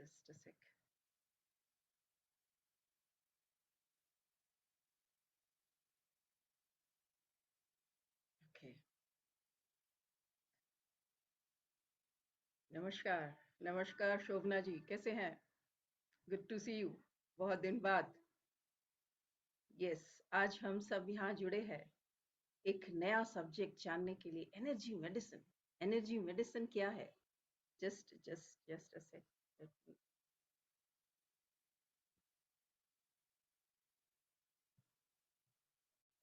Just a sec. Okay. नमस्कार. नमस्कार शोभना जी, कैसे हैं? Good to see you. बहुत दिन बाद. यस, आज हम सब यहाँ जुड़े हैं एक नया सब्जेक्ट जानने के लिए. Energy medicine. एनर्जी मेडिसिन क्या है? Just a sec.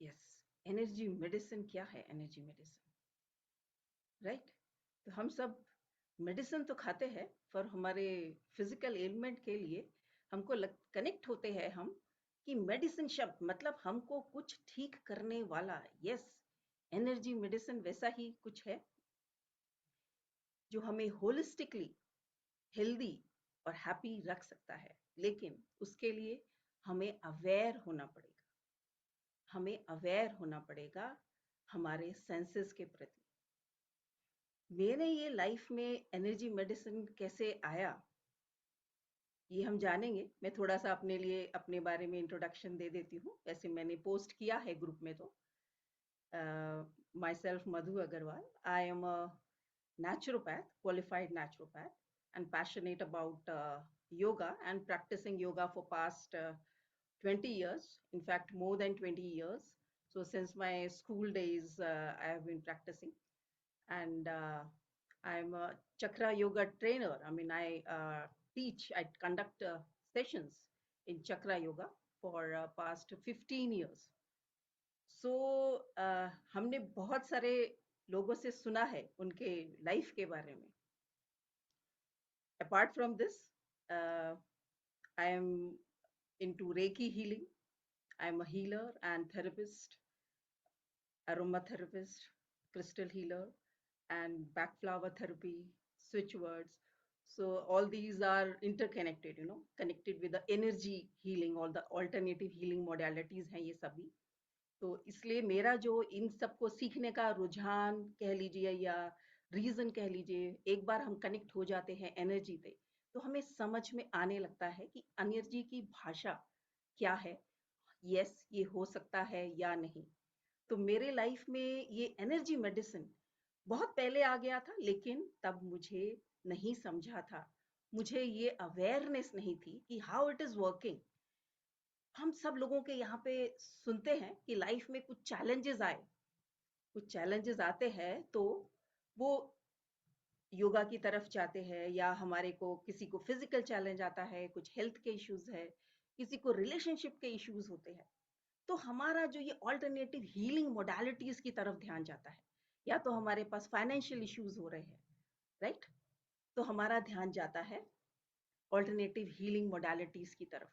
Yes, energy medicine क्या है? Energy medicine, right? तो हम सब मेडिसिन तो खाते हैं, पर हमारे फिजिकल एलिमेंट के लिए हमको कनेक्ट होते हैं हम कि मेडिसिन शब्द मतलब हमको कुछ ठीक करने वाला. यस, एनर्जी मेडिसिन वैसा ही कुछ है जो हमें होलिस्टिकली हेल्दी और हैप्पी रख सकता है. लेकिन उसके लिए हमें अवेयर होना पड़ेगा. हमें अवेयर होना पड़ेगा हमारे सेंसेस के प्रति. मेरे ये लाइफ में एनर्जी मेडिसिन कैसे आया, ये हम जानेंगे. मैं थोड़ा सा अपने लिए अपने बारे में इंट्रोडक्शन दे देती हूँ. वैसे मैंने पोस्ट किया है ग्रुप में. तो myself Madhu Agarwal. I am a naturopath, qualified naturopath, and passionate about yoga and practicing yoga for past 20 years. In fact, more than 20 years. So since my school days, I have been practicing, and I'm a chakra yoga trainer. I mean, I conduct sessions in chakra yoga for past 15 years. सो हमने बहुत सारे लोगों से सुना है उनके life के बारे में. Apart from this, I am into recce healing. I am a healer and therapist, aromatherapist, crystal healer, and back flower therapy, switch words. So all these are interconnected, connected with the energy healing. All the alternative healing modalities हैं ये सभी. तो इसलिए मेरा जो इन सबको सीखने का रुझान कह लीजिए या रीजन कह लीजिए, एक बार हम कनेक्ट हो जाते हैं एनर्जी पे तो हमें समझ में आने लगता है कि एनर्जी की भाषा क्या है. यस, ये हो सकता है या नहीं. तो मेरे लाइफ में ये एनर्जी मेडिसिन बहुत पहले आ गया था, लेकिन तब मुझे नहीं समझा था. मुझे ये अवेयरनेस नहीं थी कि हाउ इट इज वर्किंग. हम सब लोगों के यहाँ पे सुनते हैं कि लाइफ में कुछ चैलेंजेस आते हैं तो वो योगा की तरफ जाते हैं, या हमारे को किसी को फिजिकल चैलेंज आता है, कुछ हेल्थ के इश्यूज है, किसी को रिलेशनशिप के इश्यूज होते हैं. तो हमारा जो ये ऑल्टरनेटिव हीलिंग मोडालिटीज की तरफ ध्यान जाता है, या तो हमारे पास फाइनेंशियल इश्यूज हो रहे हैं, राइट? तो हमारा ध्यान जाता है ऑल्टरनेटिव हीलिंग मोडालिटीज की तरफ.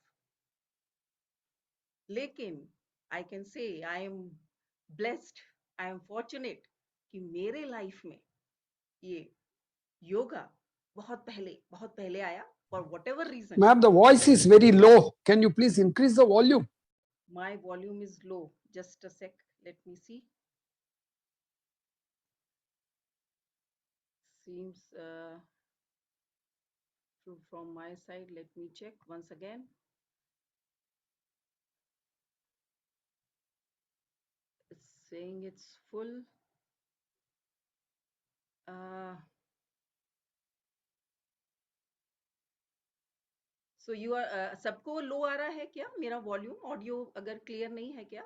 लेकिन I can say I am blessed, I am fortunate कि मेरे लाइफ में ये योगा बहुत पहले आया. For whatever reason. Ma'am, the voice is very low. Can you please increase the volume? My volume is low. Just a sec. Let me see. Seems from my side. Let me check once again. It's saying it's full. So you are सबको लो आ रहा है क्या मेरा volume? Audio अगर clear नहीं है क्या?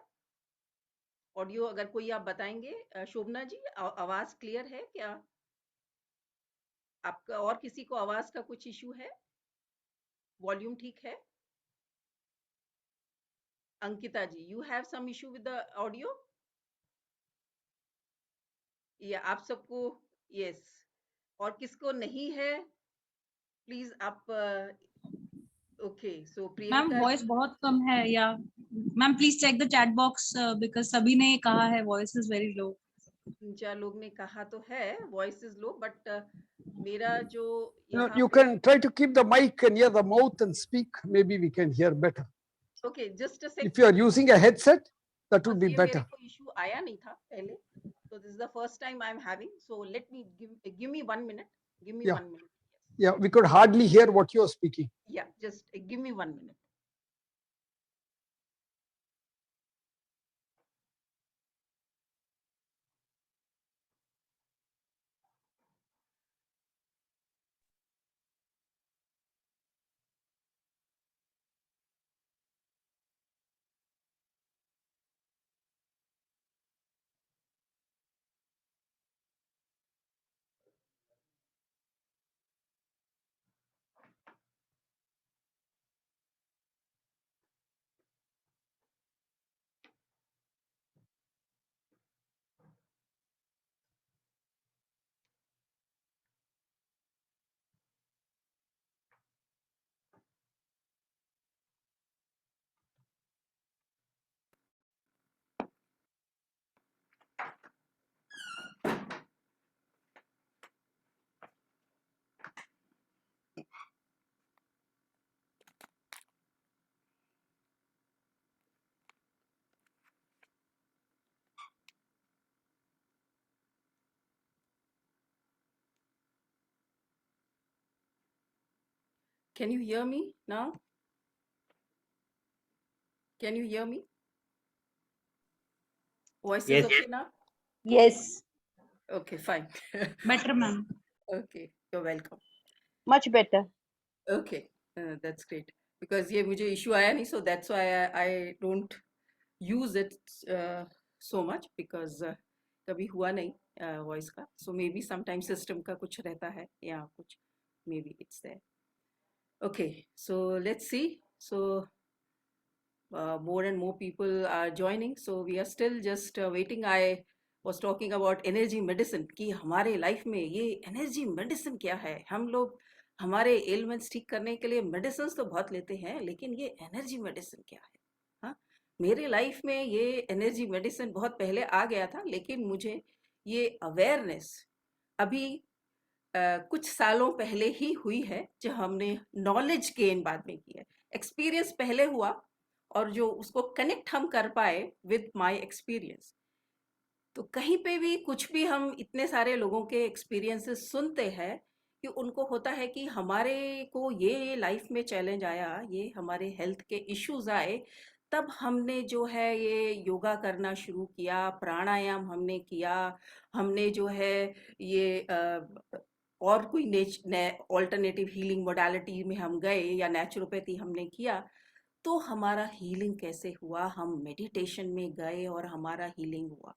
Audio अगर कोई आप बताएंगे. शोभना जी, आवाज क्लियर है क्या आपका? और किसी को आवाज का कुछ इशू है? वॉल्यूम ठीक है? Ankita ji, you have some issue with the audio? या आप सबको? यस. और किसको नहीं है प्लीज आप. Okay, so ma'am Priyanka voice बहुत कम है, या ma'am please check the chat box because सभी ने कहा है वॉइस इज वेरी लो. 3-4 लोग ने कहा तो है वॉइस इज लो, बट मेरा जो You can try to keep the mic near the mouth and speak. Maybe we can hear better. Okay, just a sec. If you are using a headset, that would be ये better. मेरे को issue आया नहीं था पहले, so this is the first time I am having. So let me give me 1 minute. Give me Yeah. 1 minute. Yeah, we could hardly hear what you were speaking. Yeah, just give me 1 minute. Can you hear me now? Can you hear me? Voice is Yes. okay now? Yes, Okay, fine. Better, ma'am. Okay, you're welcome. much better. Okay, that's great. Because ये मुझे issue आया नहीं, so that's why I don't use it so much because कभी हुआ नहीं voice का. So maybe sometimes system का कुछ रहता है या कुछ maybe it's there. Okay, so let's see. So more and more people are joining. So we are still just waiting. I was talking about energy medicine कि हमारे life में ये एनर्जी मेडिसिन क्या है. हम लोग हमारे एलिमेंट्स ठीक करने के लिए मेडिसिन तो बहुत लेते हैं, लेकिन ये एनर्जी मेडिसिन क्या है. हाँ, मेरे लाइफ में ये एनर्जी मेडिसिन बहुत पहले आ गया था, लेकिन मुझे ये अवेयरनेस अभी कुछ सालों पहले ही हुई है, जो हमने नॉलेज गेन बाद में की है. एक्सपीरियंस पहले हुआ और जो उसको कनेक्ट हम कर पाए विद माय एक्सपीरियंस. तो कहीं पे भी कुछ भी हम इतने सारे लोगों के एक्सपीरियंसेस सुनते हैं कि उनको होता है कि हमारे को ये लाइफ में चैलेंज आया, ये हमारे हेल्थ के इश्यूज आए, तब हमने जो है ये योगा करना शुरू किया, प्राणायाम हमने किया, हमने जो है ये और कोई ऑल्टरनेटिव हीलिंग मोडालिटी में हम गए या नेचुरोपैथी हमने किया, तो हमारा हीलिंग कैसे हुआ. हम मेडिटेशन में गए और हमारा हीलिंग हुआ.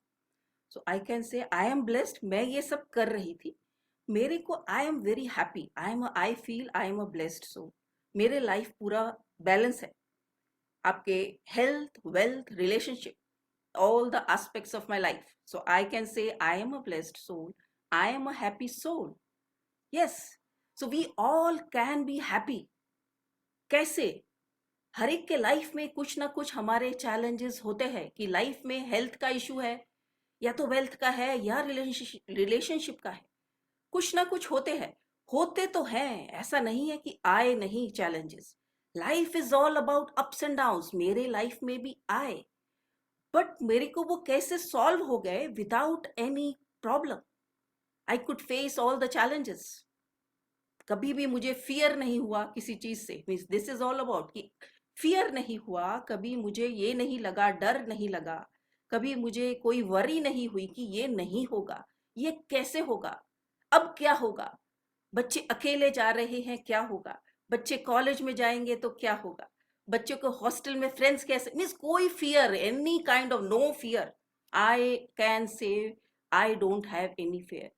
सो आई can say I am blessed. मैं ये सब कर रही थी, मेरे को I am very happy. I feel I am a blessed soul. मेरे लाइफ पूरा बैलेंस है. आपके health, wealth, relationship, all the aspects of my life. So I can say I am a blessed soul. I am a happy soul. Yes. So we all can be happy. कैसे? हर एक के life में कुछ ना कुछ हमारे challenges होते हैं कि लाइफ में हेल्थ का इशू है, या तो वेल्थ का है, या रिलेशनशिप का है. कुछ ना कुछ होते तो हैं. ऐसा नहीं है कि आए नहीं challenges. Life is all about ups and downs. मेरे लाइफ में भी आए, बट मेरे को वो कैसे सॉल्व हो गए without any problem. I could face all the challenges. कभी भी मुझे फियर नहीं हुआ किसी चीज से. Means this is all about कि फियर नहीं हुआ. कभी मुझे ये नहीं लगा, डर नहीं लगा. कभी मुझे कोई वरी नहीं हुई कि ये नहीं होगा, ये कैसे होगा, अब क्या होगा. बच्चे अकेले जा रहे हैं, क्या होगा. बच्चे कॉलेज में जाएंगे तो क्या होगा. बच्चों को हॉस्टल में फ्रेंड्स कैसे. मीन्स कोई fear, any kind of no fear. I can say I don't have any fear.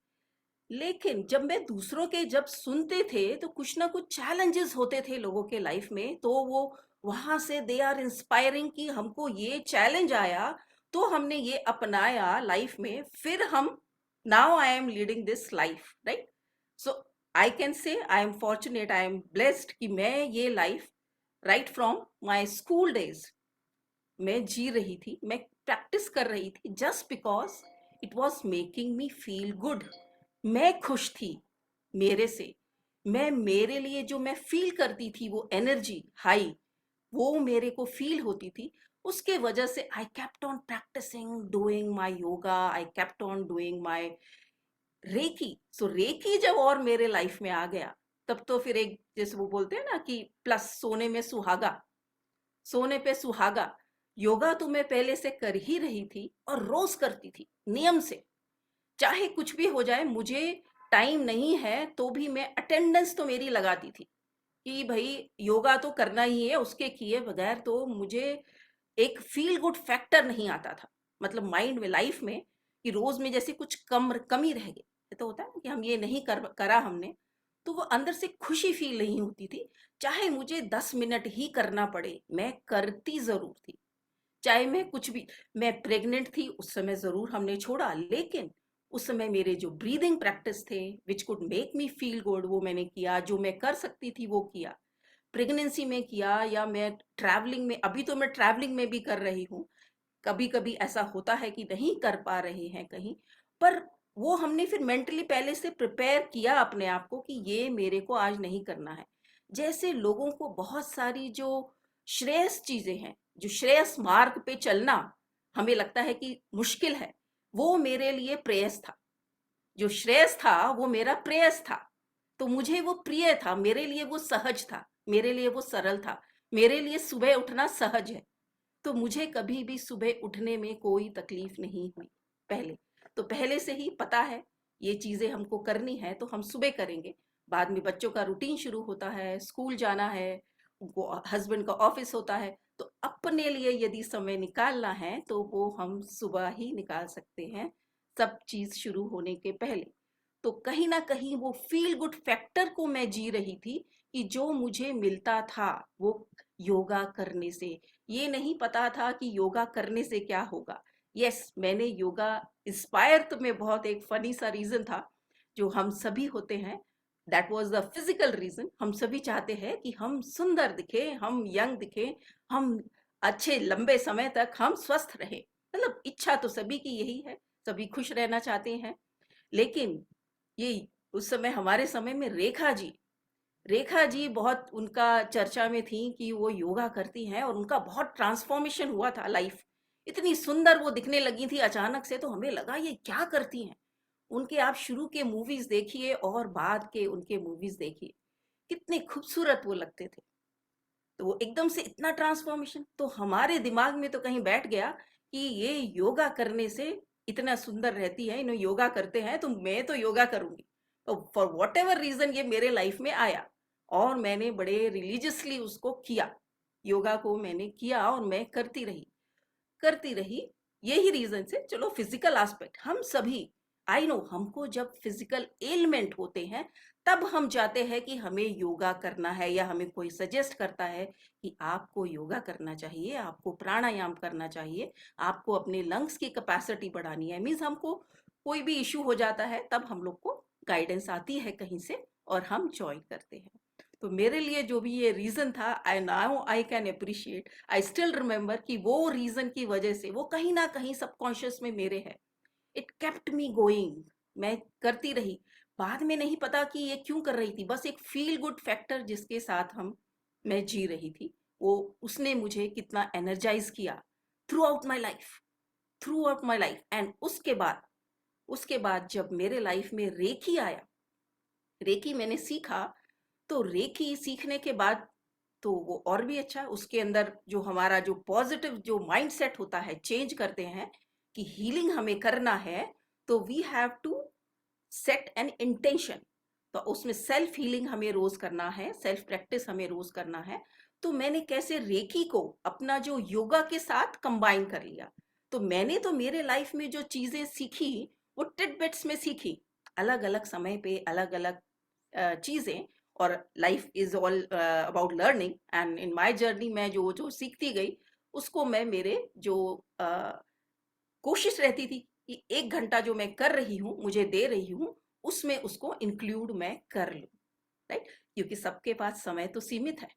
लेकिन जब मैं दूसरों के जब सुनते थे तो कुछ ना कुछ चैलेंजेस होते थे लोगों के लाइफ में, तो वो वहां से दे आर इंस्पायरिंग कि हमको ये चैलेंज आया तो हमने ये अपनाया लाइफ में, फिर हम now I am leading this life, right. So I can say I am fortunate, I am blessed कि मैं ये life right from my school days मैं जी रही थी, मैं प्रैक्टिस कर रही थी, just because it was making me feel good. मैं खुश थी मेरे से. मैं मेरे लिए जो मैं फील करती थी वो एनर्जी हाई, वो मेरे को फील होती थी. उसके वजह से I kept on practising, doing my yoga, I kept on doing my reiki. So reiki जब और मेरे लाइफ में आ गया, तब तो फिर एक जैसे वो बोलते हैं ना कि प्लस सोने में सुहागा, सोने पे सुहागा। योगा तो मैं पहले से कर ही रही थी और रोज करती थी नियम से, चाहे कुछ भी हो जाए, मुझे टाइम नहीं है तो भी मैं अटेंडेंस तो मेरी लगाती थी कि भाई योगा तो करना ही है, उसके किए बगैर तो मुझे एक फील गुड फैक्टर नहीं आता था, मतलब माइंड में, लाइफ में, कि रोज में जैसे कुछ कमी रह गई। ये तो होता है ना कि हम ये नहीं करा हमने, तो वो अंदर से खुशी फील नहीं होती थी। चाहे मुझे 10 मिनट ही करना पड़े, मैं करती जरूर थी। चाहे मैं कुछ भी, मैं प्रेग्नेंट थी उस समय जरूर हमने छोड़ा, लेकिन उस समय मेरे जो ब्रीदिंग प्रैक्टिस थे which could make me feel good, वो मैंने किया, जो मैं कर सकती थी वो किया। प्रेगनेंसी में किया, या मैं ट्रैवलिंग में, अभी तो मैं ट्रैवलिंग में भी कर रही हूँ। कभी कभी ऐसा होता है कि नहीं कर पा रहे हैं कहीं, पर वो हमने फिर मेंटली पहले से प्रिपेयर किया अपने आप को कि ये मेरे को आज नहीं करना है। जैसे लोगों को बहुत सारी जो श्रेयस चीजें हैं, जो श्रेयस मार्ग पे चलना हमें लगता है कि मुश्किल है, वो मेरे लिए प्रेयस था। जो श्रेयस था वो मेरा प्रेयस था, तो मुझे वो प्रिय था, मेरे लिए वो सहज था, मेरे लिए वो सरल था। मेरे लिए सुबह उठना सहज है, तो मुझे कभी भी सुबह उठने में कोई तकलीफ नहीं हुई पहले। तो पहले से ही पता है ये चीजें हमको करनी है तो हम सुबह करेंगे। बाद में बच्चों का रूटीन शुरू होता है, स्कूल जाना है, उनको हस्बैंड का ऑफिस होता है, तो अपने लिए यदि समय निकालना है तो वो हम सुबह ही निकाल सकते हैं, सब चीज शुरू होने के पहले। तो कहीं ना कहीं वो फील गुड फैक्टर को मैं जी रही थी कि जो मुझे मिलता था वो योगा करने से। ये नहीं पता था कि योगा करने से क्या होगा। यस, मैंने योगा इंस्पायर, तो मैं बहुत एक फनी सा रीजन था जो हम सभी होते हैं, that was the physical reason. हम सभी चाहते हैं कि हम सुंदर दिखे, हम यंग दिखे, हम अच्छे लंबे समय तक हम स्वस्थ रहे, मतलब इच्छा तो सभी की यही है, सभी खुश रहना चाहते हैं। लेकिन ये उस समय, हमारे समय में रेखा जी बहुत उनका चर्चा में थी कि वो योगा करती हैं और उनका बहुत ट्रांसफॉर्मेशन हुआ था लाइफ, इतनी सुंदर वो दिखने लगी थी अचानक से, तो हमें लगा ये क्या करती हैं। उनके आप शुरू के मूवीज देखिए और बाद के उनके मूवीज देखिए, कितने खूबसूरत वो लगते थे। तो वो एकदम से इतना ट्रांसफॉर्मेशन, तो हमारे दिमाग में तो कहीं बैठ गया कि ये योगा करने से इतना सुंदर रहती है, इन्हें योगा करते हैं तो मैं तो योगा करूंगी। तो फॉर वॉट एवर रीजन ये मेरे लाइफ में आया और मैंने बड़े रिलीजियसली उसको किया, योगा को मैंने किया और मैं करती रही। यही रीजन से, चलो फिजिकल एस्पेक्ट हम सभी, आई नो, हमको जब फिजिकल एलिमेंट होते हैं तब हम चाहते हैं कि हमें योगा करना है, या हमें कोई सजेस्ट करता है कि आपको योगा करना चाहिए, आपको प्राणायाम करना चाहिए, आपको अपने लंग्स की कैपेसिटी बढ़ानी है। मीन्स हमको कोई भी इश्यू हो जाता है तब हम लोग को गाइडेंस आती है कहीं से और हम ज्वाइन करते हैं। तो मेरे लिए जो भी ये रीजन था, I now I can appreciate, I still remember कि वो रीजन की वजह से वो कहीं ना कहीं सबकॉन्शियस में मेरे है, इट केप्ट मी गोइंग। मैं करती रही, बाद में नहीं पता कि ये क्यों कर रही थी, बस एक फील गुड फैक्टर जिसके साथ मैं जी रही थी, वो उसने मुझे कितना एनर्जाइज किया through out my life. And उसके बाद जब मेरे लाइफ में रेकी आया, रेकी मैंने सीखा, तो रेकी सीखने के बाद तो वो और भी अच्छा, उसके अंदर जो हमारा जो पॉजिटिव जो माइंड सेट होता है चेंज करते हैं कि हीलिंग हमें करना है, तो we have to set an intention. तो उसमें सेल्फ हीलिंग हमें रोज करना है, सेल्फ प्रैक्टिस हमें रोज करना है। तो मैंने कैसे रेकी को अपना जो योगा के साथ कंबाइन कर लिया। तो मैंने तो मेरे लाइफ में जो चीजें सीखी वो टिडबिट्स में सीखी, अलग अलग समय पे अलग अलग चीजें, और life is all about learning. And in my journey मैं जो जो सीखती गई उसको मैं मेरे जो कोशिश रहती थी कि 1 घंटा जो मैं कर रही हूँ, मुझे दे रही हूँ, उसमें उसको इंक्लूड मैं कर लूँ, राइट। क्योंकि सबके पास समय तो सीमित है,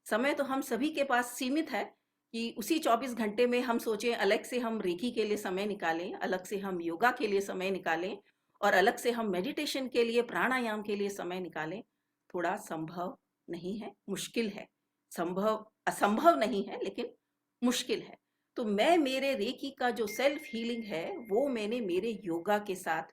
समय तो हम सभी के पास सीमित है कि उसी 24 घंटे में हम सोचें अलग से हम रेकी के लिए समय निकालें, अलग से हम योगा के लिए समय निकालें, और अलग से हम मेडिटेशन के लिए, प्राणायाम के लिए समय निकालें। थोड़ा संभव नहीं है, मुश्किल है। असंभव नहीं है, लेकिन मुश्किल है। तो मैं मेरे रेकी का जो सेल्फ हीलिंग है वो मैंने मेरे योगा के साथ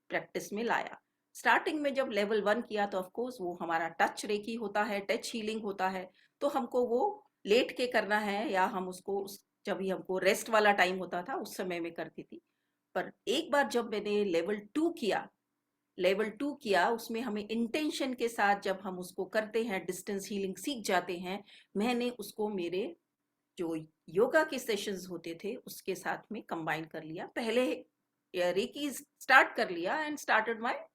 प्रैक्टिस में लाया। स्टार्टिंग में जब लेवल 1 किया तो ऑफ कोर्स वो हमारा टच रेकी होता है, टच हीलिंग होता है, तो हमको वो लेट के करना है या हम उसको जब भी हमको रेस्ट वाला टाइम होता था उस समय में करती थी। पर एक बार जब मैंने लेवल 2 किया उसमें हमें इंटेंशन के साथ जब हम उसको करते हैं, डिस्टेंस हीलिंग सीख जाते हैं, मैंने उसको मेरे जो योगा के सेशंस होते थे उसके साथ में कंबाइन कर लिया। पहले रेकी स्टार्ट कर लिया एंड स्टार्टेड माय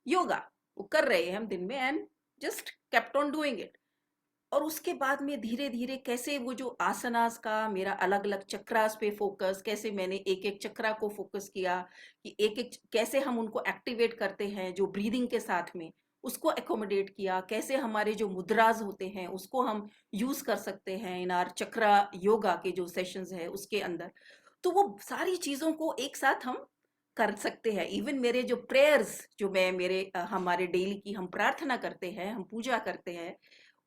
योगा, वो कर रहे हैं हम दिन में and just kept on doing it. और उसके बाद में धीरे धीरे कैसे वो जो आसनास का मेरा अलग अलग चक्रास पे फोकस, कैसे मैंने एक एक चक्रा को फोकस किया कि एक एक कैसे हम उनको एक्टिवेट करते हैं जो ब्रीदिंग के साथ में, उसको एकोमोडेट किया, कैसे हमारे जो मुद्राज होते हैं उसको हम यूज कर सकते हैं इन आर चक्रा योगा के जो सेशंस है उसके अंदर। तो वो सारी चीजों को एक साथ हम कर सकते हैं। इवन मेरे जो प्रेयर्स जो मैं मेरे हमारे डेली की हम प्रार्थना करते हैं, हम पूजा करते हैं,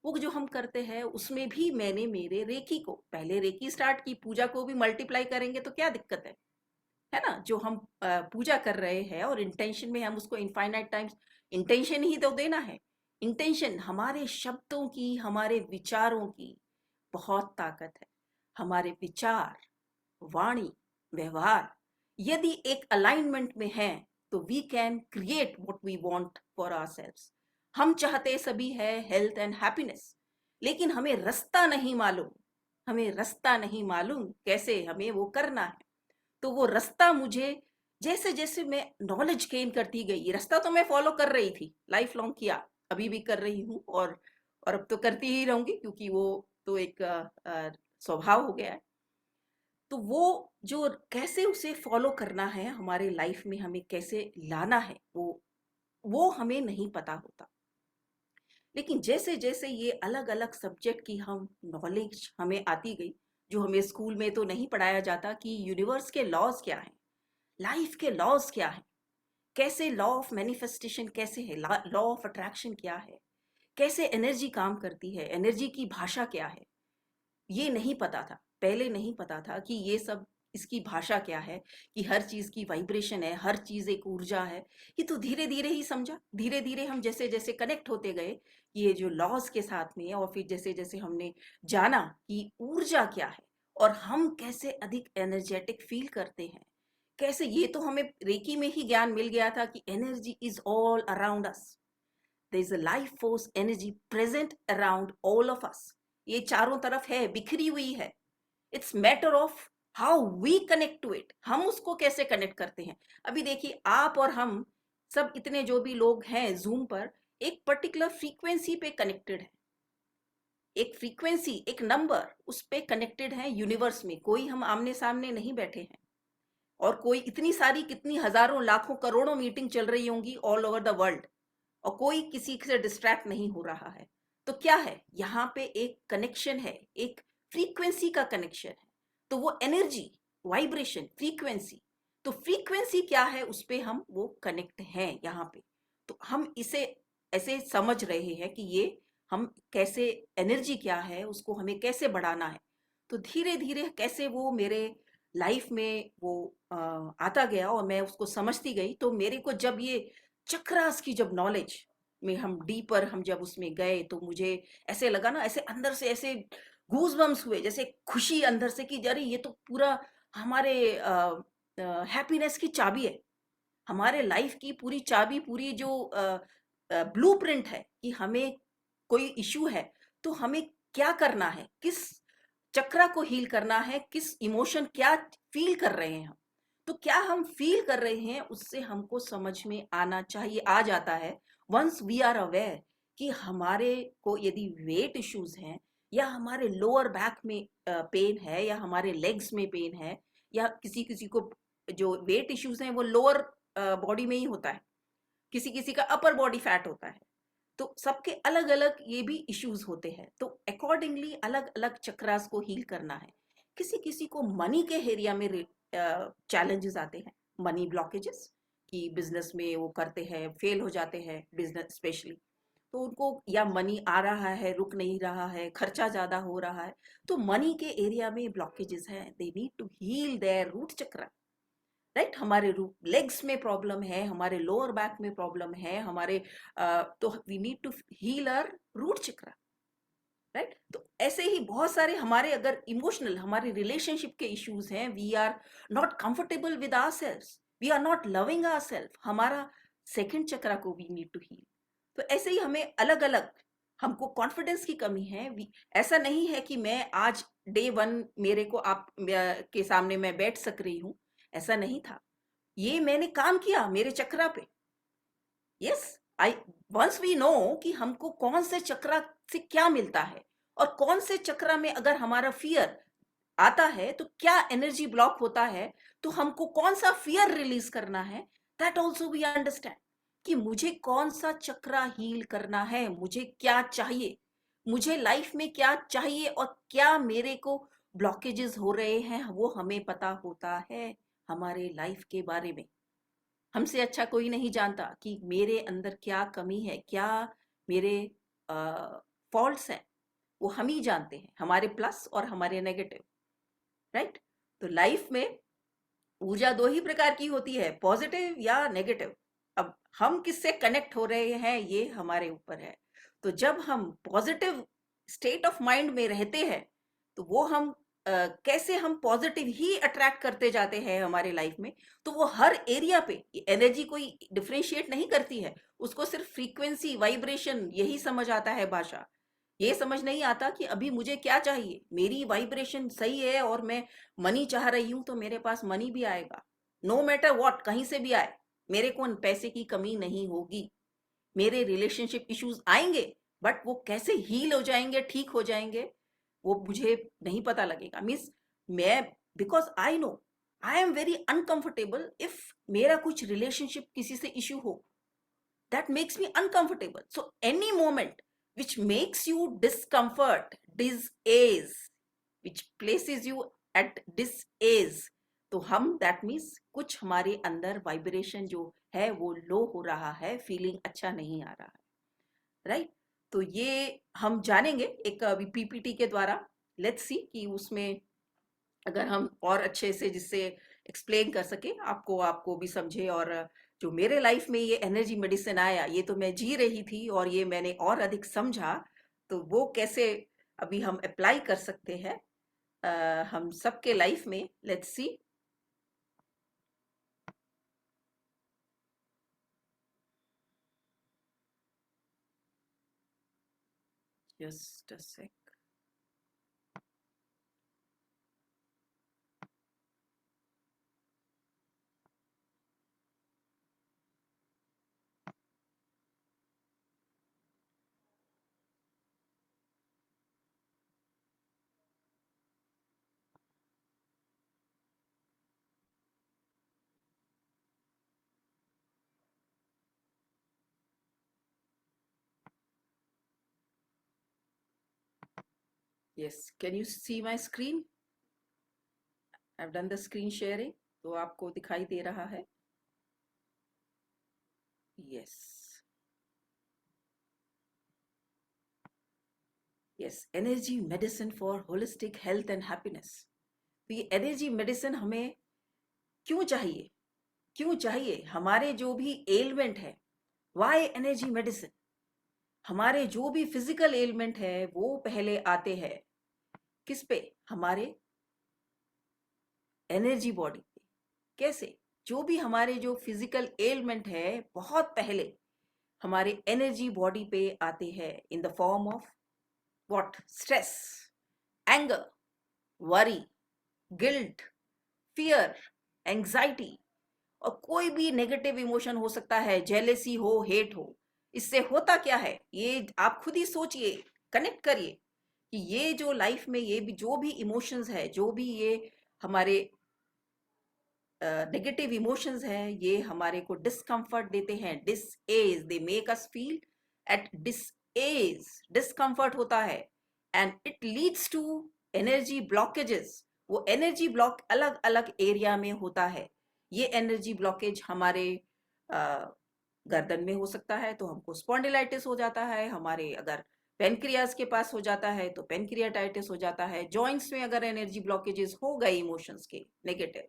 वो जो हम करते हैं उसमें भी मैंने मेरे रेकी को पहले रेकी स्टार्ट की, पूजा को भी मल्टीप्लाई करेंगे तो क्या दिक्कत है ना? जो हम पूजा कर रहे हैं और इंटेंशन में हम उसको इनफाइनाइट टाइम्स इंटेंशन ही तो देना है। इंटेंशन हमारे शब्दों की, हमारे विचारों की बहुत ताकत है। हमारे विचार, वाणी, व्यवहार यदि एक अलाइनमेंट में है तो we can create what we want for ourselves. हम चाहते सभी है हेल्थ एंड हैप्पीनेस, लेकिन हमें रास्ता नहीं मालूम, हमें रास्ता नहीं मालूम कैसे हमें वो करना है। तो वो रास्ता मुझे जैसे जैसे मैं नॉलेज गेन करती गई, रास्ता तो मैं फॉलो कर रही थी, लाइफ लॉन्ग किया, अभी भी कर रही हूँ और अब तो करती ही रहूंगी क्योंकि वो तो एक स्वभाव हो गया है। तो वो जो कैसे उसे फॉलो करना है हमारे लाइफ में, हमें कैसे लाना है, वो हमें नहीं पता होता। लेकिन जैसे जैसे ये अलग अलग सब्जेक्ट की हम नॉलेज हमें आती गई, जो हमें स्कूल में तो नहीं पढ़ाया जाता कि यूनिवर्स के लॉज क्या हैं, लाइफ के लॉज क्या हैं, कैसे लॉ ऑफ मैनिफेस्टेशन कैसे है, लॉ ऑफ अट्रैक्शन क्या है, कैसे एनर्जी काम करती है, एनर्जी की भाषा क्या है, ये नहीं पता था। पहले नहीं पता था कि ये सब इसकी भाषा क्या है, कि हर चीज की वाइब्रेशन है, हर चीज एक ऊर्जा है। ये तो धीरे धीरे ही समझा, धीरे धीरे हम जैसे जैसे कनेक्ट होते गए ये जो लॉज के साथ में, और फिर जैसे जैसे हमने जाना कि ऊर्जा क्या है और हम कैसे अधिक एनर्जेटिक फील करते हैं, कैसे, ये तो हमें रेकी में ही ज्ञान मिल गया था कि energy is all around us, there is a life force energy present around all of us. ये चारों तरफ है, बिखरी हुई है। It's matter of how we connect to it, हम उसको कैसे कनेक्ट करते हैं। अभी देखिए आप और हम सब इतने जो भी लोग हैं जूम पर, एक पर्टिकुलर फ्रीक्वेंसी पे कनेक्टेड है, एक फ्रीक्वेंसी, एक नंबर उस पे कनेक्टेड है यूनिवर्स में। कोई हम आमने सामने नहीं बैठे हैं, और कोई इतनी सारी कितनी हजारों लाखों करोड़ों मीटिंग चल रही होंगी ऑल ओवर द वर्ल्ड, और कोई किसी से डिस्ट्रैक्ट नहीं हो रहा है। तो क्या है, यहाँ पे एक कनेक्शन है, एक फ्रीक्वेंसी का कनेक्शन है। तो वो एनर्जी, वाइब्रेशन, फ्रीक्वेंसी, तो फ्रीक्वेंसी क्या है उस पे हम वो कनेक्ट हैं यहाँ पे। तो हम इसे ऐसे समझ रहे हैं कि ये हम कैसे, एनर्जी क्या है उसको हमें कैसे बढ़ाना है। तो धीरे धीरे कैसे वो मेरे लाइफ में वो आता गया और मैं उसको समझती गई। तो मेरे को जब ये चक्रास की जब नॉलेज में हम डीपर हम जब उसमें गए तो मुझे ऐसे लगा ना, ऐसे अंदर से ऐसे गूज़बम्स हुए, जैसे खुशी अंदर से कि अरे ये तो पूरा हमारे हैप्पीनेस की चाबी है, हमारे लाइफ की पूरी चाबी, पूरी जो ब्लूप्रिंट है कि हमें कोई इशू है तो हमें क्या करना है, किस चक्रा को हील करना है, किस इमोशन क्या फील कर रहे हैं हम। तो क्या हम फील कर रहे हैं उससे हमको समझ में आना चाहिए, आ जाता है वंस वी आर अवेयर कि हमारे को यदि वेट इश्यूज हैं, या हमारे लोअर बैक में पेन है, या हमारे लेग्स में पेन है, या किसी किसी को जो वेट इश्यूज हैं वो लोअर बॉडी में ही होता है, किसी किसी का अपर बॉडी फैट होता है। तो सबके अलग अलग ये भी इश्यूज होते हैं, तो अकॉर्डिंगली अलग अलग चक्रास को हील करना है। किसी किसी को मनी के एरिया में चैलेंजेस आते हैं, मनी ब्लॉकेजेस, कि बिजनेस में वो करते हैं, फेल हो जाते हैं बिजनेस स्पेशली, तो उनको या मनी आ रहा है रुक नहीं रहा है, खर्चा ज्यादा हो रहा है, तो मनी के एरिया में ब्लॉकेजेस हैं, they need to heal their root chakra. Right, हमारे लेग्स में प्रॉब्लम है, हमारे लोअर बैक में प्रॉब्लम है, हमारे तो we need to heal our root chakra, right. तो ऐसे ही बहुत सारे हमारे अगर इमोशनल हमारे रिलेशनशिप के इश्यूज हैं, we are not comfortable with ourselves, we are not loving ourself, हमारा सेकंड चक्रा को वी नीड टू हील। तो ऐसे ही हमें अलग अलग, हमको कॉन्फिडेंस की कमी है। ऐसा नहीं है कि मैं आज डे 1 मेरे को आप के सामने मैं बैठ सक रही हूँ, ऐसा नहीं था। ये मैंने काम किया मेरे चक्रा पे। Yes, I once we know कि हमको कौन से चक्रा से क्या मिलता है और कौन से चक्रा में अगर हमारा फियर आता है तो क्या एनर्जी ब्लॉक होता है, तो हमको कौन सा फियर रिलीज करना है, दैट ऑल्सो वी अंडरस्टैंड कि मुझे कौन सा चक्रा हील करना है, मुझे क्या चाहिए, मुझे लाइफ में क्या चाहिए और क्या मेरे को ब्लॉकेजेस हो रहे हैं, वो हमें पता होता है हमारे लाइफ के बारे में। हमसे अच्छा कोई नहीं जानता कि मेरे अंदर क्या कमी है, क्या मेरे फॉल्ट्स हैं, वो हम ही जानते हैं, हमारे प्लस और हमारे नेगेटिव, राइट। तो लाइफ में ऊर्जा 2 ही प्रकार की होती है, पॉजिटिव या नेगेटिव। अब हम किससे कनेक्ट हो रहे हैं ये हमारे ऊपर है। तो जब हम पॉजिटिव स्टेट ऑफ माइंड में रहते हैं तो वो हम कैसे हम पॉजिटिव ही अट्रैक्ट करते जाते हैं हमारे लाइफ में। तो वो हर एरिया पे एनर्जी कोई डिफरेंशिएट नहीं करती है, उसको सिर्फ फ्रीक्वेंसी वाइब्रेशन यही समझ आता है भाषा। ये समझ नहीं आता कि अभी मुझे क्या चाहिए, मेरी वाइब्रेशन सही है और मैं मनी चाह रही हूं तो मेरे पास मनी भी आएगा, नो मैटर व्हाट, कहीं से भी आए, मेरे को पैसे की कमी नहीं होगी। मेरे रिलेशनशिप इश्यूज आएंगे बट वो कैसे हील हो जाएंगे, ठीक हो जाएंगे, वो मुझे नहीं पता लगेगा। मीन्स मैं, because I know I am very uncomfortable if मेरा कुछ रिलेशनशिप किसी से इश्यू हो, that makes me uncomfortable. So any moment which makes you discomfort, dis-ease, which places you at dis-ease, तो हम that means कुछ हमारे अंदर वाइब्रेशन जो है वो लो हो रहा है, फीलिंग अच्छा नहीं आ रहा है, राइट। तो ये हम जानेंगे एक अभी पीपीटी के द्वारा। लेट्स सी कि उसमें अगर हम और अच्छे से जिससे एक्सप्लेन कर सके, आपको भी समझे, और जो मेरे लाइफ में ये एनर्जी मेडिसिन आया, ये तो मैं जी रही थी और ये मैंने और अधिक समझा, तो वो कैसे अभी हम अप्लाई कर सकते हैं हम सबके लाइफ में। Let's see. Just a sec. Yes, can you see my screen? I've done the screen sharing, तो आपको दिखाई दे रहा है? Yes. Yes, energy medicine for holistic health and happiness. तो ये एनर्जी मेडिसिन हमें क्यों चाहिए, क्यों चाहिए? हमारे जो भी एलिमेंट है, वाई एनर्जी मेडिसिन? हमारे जो भी फिजिकल एलिमेंट है वो पहले आते हैं किस पे? हमारे एनर्जी बॉडी पे। कैसे? जो भी हमारे जो फिजिकल एलिमेंट है बहुत पहले हमारे एनर्जी बॉडी पे आते हैं in the form of what? Stress, anger, worry, guilt, fear, anxiety, और कोई भी नेगेटिव इमोशन हो सकता है, जेलेसी हो, हेट हो। इससे होता क्या है ये आप खुद ही सोचिए, कनेक्ट करिए कि ये जो लाइफ में ये भी जो भी इमोशंस है, जो भी ये हमारे नेगेटिव इमोशंस हैं, ये हमारे को डिस्कम्फर्ट देते हैं, disease, they make us feel at disease, discomfort होता है, and it leads to energy blockages. वो एनर्जी ब्लॉक अलग अलग एरिया में होता है। ये एनर्जी ब्लॉकेज हमारे गर्दन में हो सकता है तो हमको स्पॉन्डिलाइटिस हो जाता है, हमारे अगर पेनक्रियाज के पास हो जाता है तो पेनक्रियाटाइटिस हो जाता है, जॉइंट्स में अगर एनर्जी ब्लॉकेजेस हो गए इमोशंस के नेगेटिव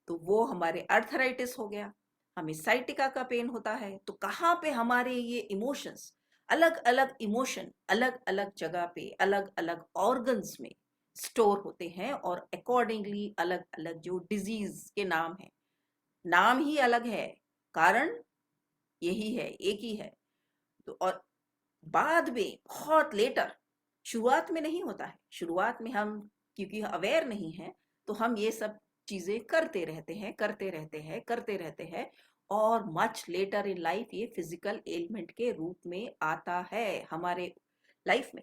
तो वो हमारे अर्थराइटिस हो गया, हमें साइटिका का पेन होता है। तो कहाँ पे हमारे ये इमोशंस, अलग अलग इमोशन अलग अलग जगह पे अलग अलग ऑर्गन्स में स्टोर होते हैं, और अकॉर्डिंगली अलग अलग जो डिजीज के नाम है, नाम ही अलग है, कारण यही है, एक ही है। तो और बाद में बहुत लेटर, शुरुआत में नहीं होता है। शुरुआत में हम क्योंकि अवेयर नहीं है, तो हम ये सब चीजें करते रहते हैं करते रहते हैं करते रहते हैं, और मच लेटर इन लाइफ ये फिजिकल एलिमेंट के रूप में आता है हमारे लाइफ में,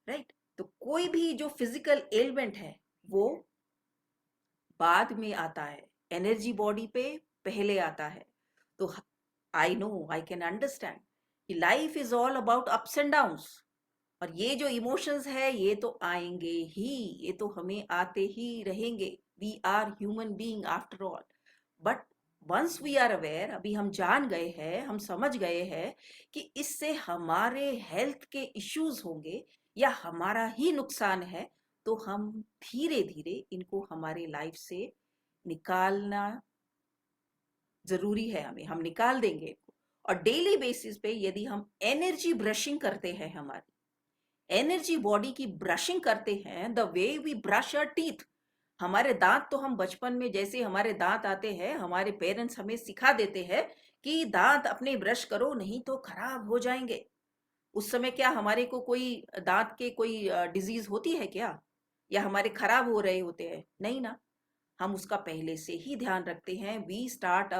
राइट। तो कोई भी जो फिजिकल एलिमेंट है वो बाद में आता है, एनर्जी बॉडी पे पहले आता है। तो I know, I can understand कि life is all about ups and downs, और ये जो इमोशंस है ये तो आएंगे ही, ये तो हमें आते ही रहेंगे। We are human being after all. But once we are aware, अभी हम जान गए हैं, हम समझ गए हैं कि इससे हमारे हेल्थ के इश्यूज होंगे या हमारा ही नुकसान है, तो हम धीरे धीरे इनको हमारे लाइफ से निकालना जरूरी है। हम निकाल देंगे। और डेली बेसिस पे यदि हम एनर्जी ब्रशिंग करते हैं, हमारी एनर्जी बॉडी की ब्रशिंग करते हैं, the way we brush our teeth, हमारे दांत तो हम बचपन में जैसे हमारे दांत आते हैं, हमारे पेरेंट्स हमें सिखा देते हैं कि दांत अपने ब्रश करो नहीं तो खराब हो जाएंगे। उस समय क्या हमारे को कोई दांत के कोई डिजीज होती है क्या, या हमारे खराब हो रहे होते हैं? नहीं ना। हम उसका पहले से ही ध्यान रखते हैं। We start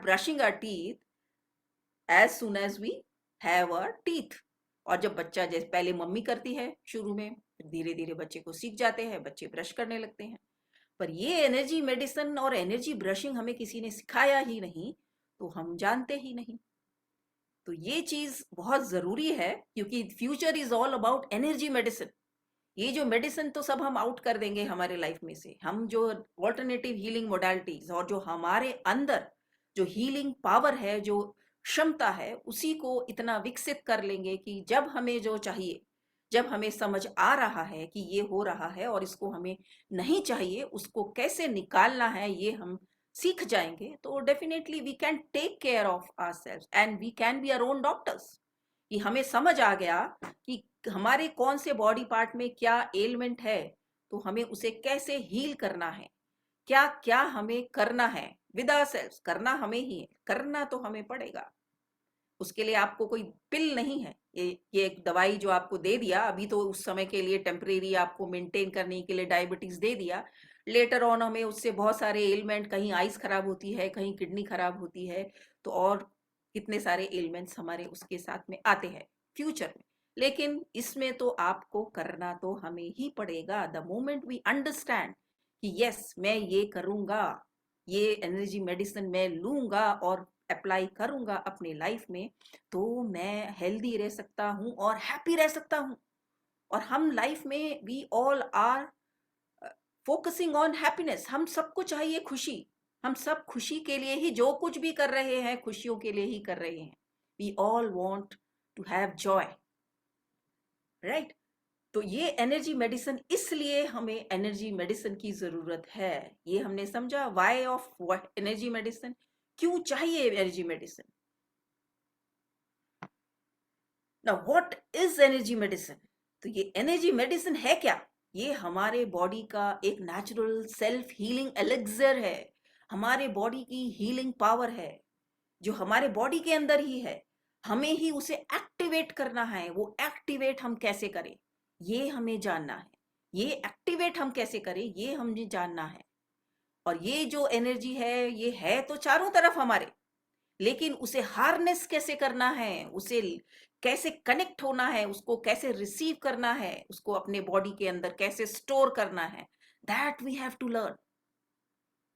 brushing our teeth as soon as we have a teeth. और जब बच्चा, जैसे पहले मम्मी करती है शुरू में, धीरे धीरे बच्चे को सीख जाते हैं, बच्चे ब्रश करने लगते हैं। पर ये एनर्जी मेडिसिन और एनर्जी ब्रशिंग हमें किसी ने सिखाया ही नहीं, तो हम जानते ही नहीं। तो ये चीज बहुत जरूरी है, क्योंकि future is all about energy medicine. ये जो मेडिसिन तो सब हम आउट कर देंगे हमारे लाइफ में से। हम जो ऑल्टरनेटिव हीलिंग मोडालिटीज और जो हमारे अंदर जो हीलिंग पावर है, जो क्षमता है, उसी को इतना विकसित कर लेंगे कि जब हमें जो चाहिए, जब हमें समझ आ रहा है कि ये हो रहा है और इसको हमें नहीं चाहिए, उसको कैसे निकालना है ये हम सीख जाएंगे, तो definitely we can take care of ourselves and we can be our own doctors. कि हमें समझ आ गया कि हमारे कौन से बॉडी पार्ट में क्या एलिमेंट है, तो हमें उसे कैसे हील करना है, क्या क्या हमें करना है विद आवरसेल्व्स। करना हमें ही है, करना तो हमें पड़ेगा। उसके लिए आपको कोई पिल नहीं है, ये एक दवाई जो आपको दे दिया अभी, तो उस समय के लिए टेम्परेरी आपको मेंटेन करने के लिए डायबिटीज दे दिया। लेटर ऑन हमें उससे बहुत सारे एलिमेंट, कहीं आइस खराब होती है, कहीं किडनी खराब होती है, तो और कितने सारे एलिमेंट्स हमारे उसके साथ में आते हैं फ्यूचर में। लेकिन इसमें तो आपको करना तो हमें ही पड़ेगा। द मोमेंट वी अंडरस्टैंड कि यस मैं ये करूंगा, ये एनर्जी मेडिसिन मैं लूंगा और अप्लाई करूंगा अपने लाइफ में, तो मैं हेल्दी रह सकता हूं और हैप्पी रह सकता हूं। और हम लाइफ में we all are focusing on happiness. हम सबको चाहिए खुशी, हम सब खुशी के लिए ही जो कुछ भी कर रहे हैं, खुशियों के लिए ही कर रहे हैं। We all want to have joy, right. तो ये एनर्जी मेडिसिन, इसलिए हमें एनर्जी मेडिसिन की जरूरत है। ये हमने समझा व्हाई ऑफ एनर्जी मेडिसिन, क्यों चाहिए energy medicine. Now what is energy medicine? तो ये एनर्जी मेडिसिन है क्या? ये हमारे बॉडी का एक नेचुरल सेल्फ हीलिंग एलिक्सर है, हमारे बॉडी की हीलिंग पावर है, जो हमारे बॉडी के अंदर ही है। हमें ही उसे एक्टिवेट करना है। वो एक्टिवेट हम कैसे करें ये हमें जानना है। ये एक्टिवेट हम कैसे करें ये हमें जानना है। और ये जो एनर्जी है ये है तो चारों तरफ हमारे, लेकिन उसे हार्नेस कैसे करना है, उसे कैसे कनेक्ट होना है, उसको कैसे रिसीव करना है, उसको अपने बॉडी के अंदर कैसे स्टोर करना है, that we have to learn.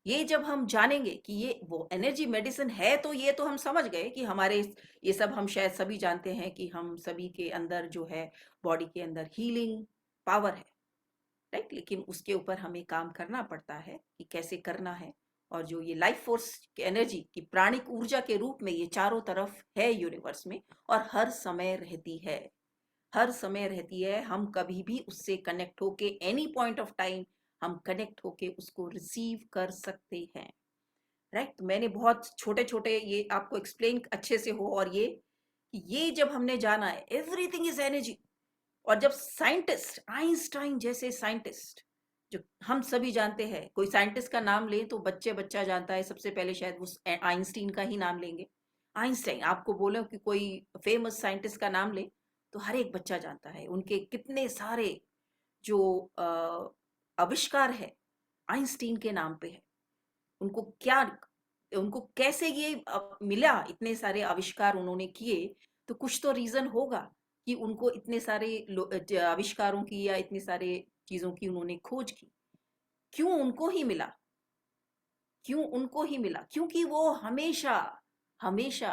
ये जब हम जानेंगे कि ये वो एनर्जी मेडिसिन है, तो ये तो हम समझ गए कि हमारे, ये सब हम शायद सभी जानते हैं कि हम सभी के अंदर जो है बॉडी के अंदर हीलिंग पावर है, राइट। लेकिन उसके ऊपर हमें काम करना पड़ता है कि कैसे करना है। और जो ये लाइफ फोर्स की एनर्जी की प्राणिक ऊर्जा के रूप में ये चारों तरफ है यूनिवर्स में, और हर समय रहती है, हर समय रहती है। हम कभी भी उससे कनेक्ट होके एनी पॉइंट ऑफ टाइम हम कनेक्ट होके उसको रिसीव कर सकते हैं, राइट। तो मैंने बहुत छोटे छोटे ये आपको एक्सप्लेन अच्छे से हो, और ये जब हमने जाना है एवरीथिंग इज एनर्जी, और जब साइंटिस्ट आइंस्टाइन जैसे साइंटिस्ट जो हम सभी जानते हैं, कोई साइंटिस्ट का नाम ले तो बच्चा जानता है, सबसे पहले शायद वो आइंस्टीन का ही नाम लेंगे। आइंस्टाइन, आपको बोलो कि कोई फेमस साइंटिस्ट का नाम ले तो हर एक बच्चा जानता है, उनके कितने सारे जो आविष्कार है आइंस्टीन के नाम पे है। उनको कैसे ये मिला, इतने सारे आविष्कार उन्होंने किए, तो कुछ तो रीजन होगा कि उनको इतने सारे आविष्कारों की या इतने सारे चीजों की उन्होंने खोज की। क्यों उनको ही मिला? क्योंकि वो हमेशा हमेशा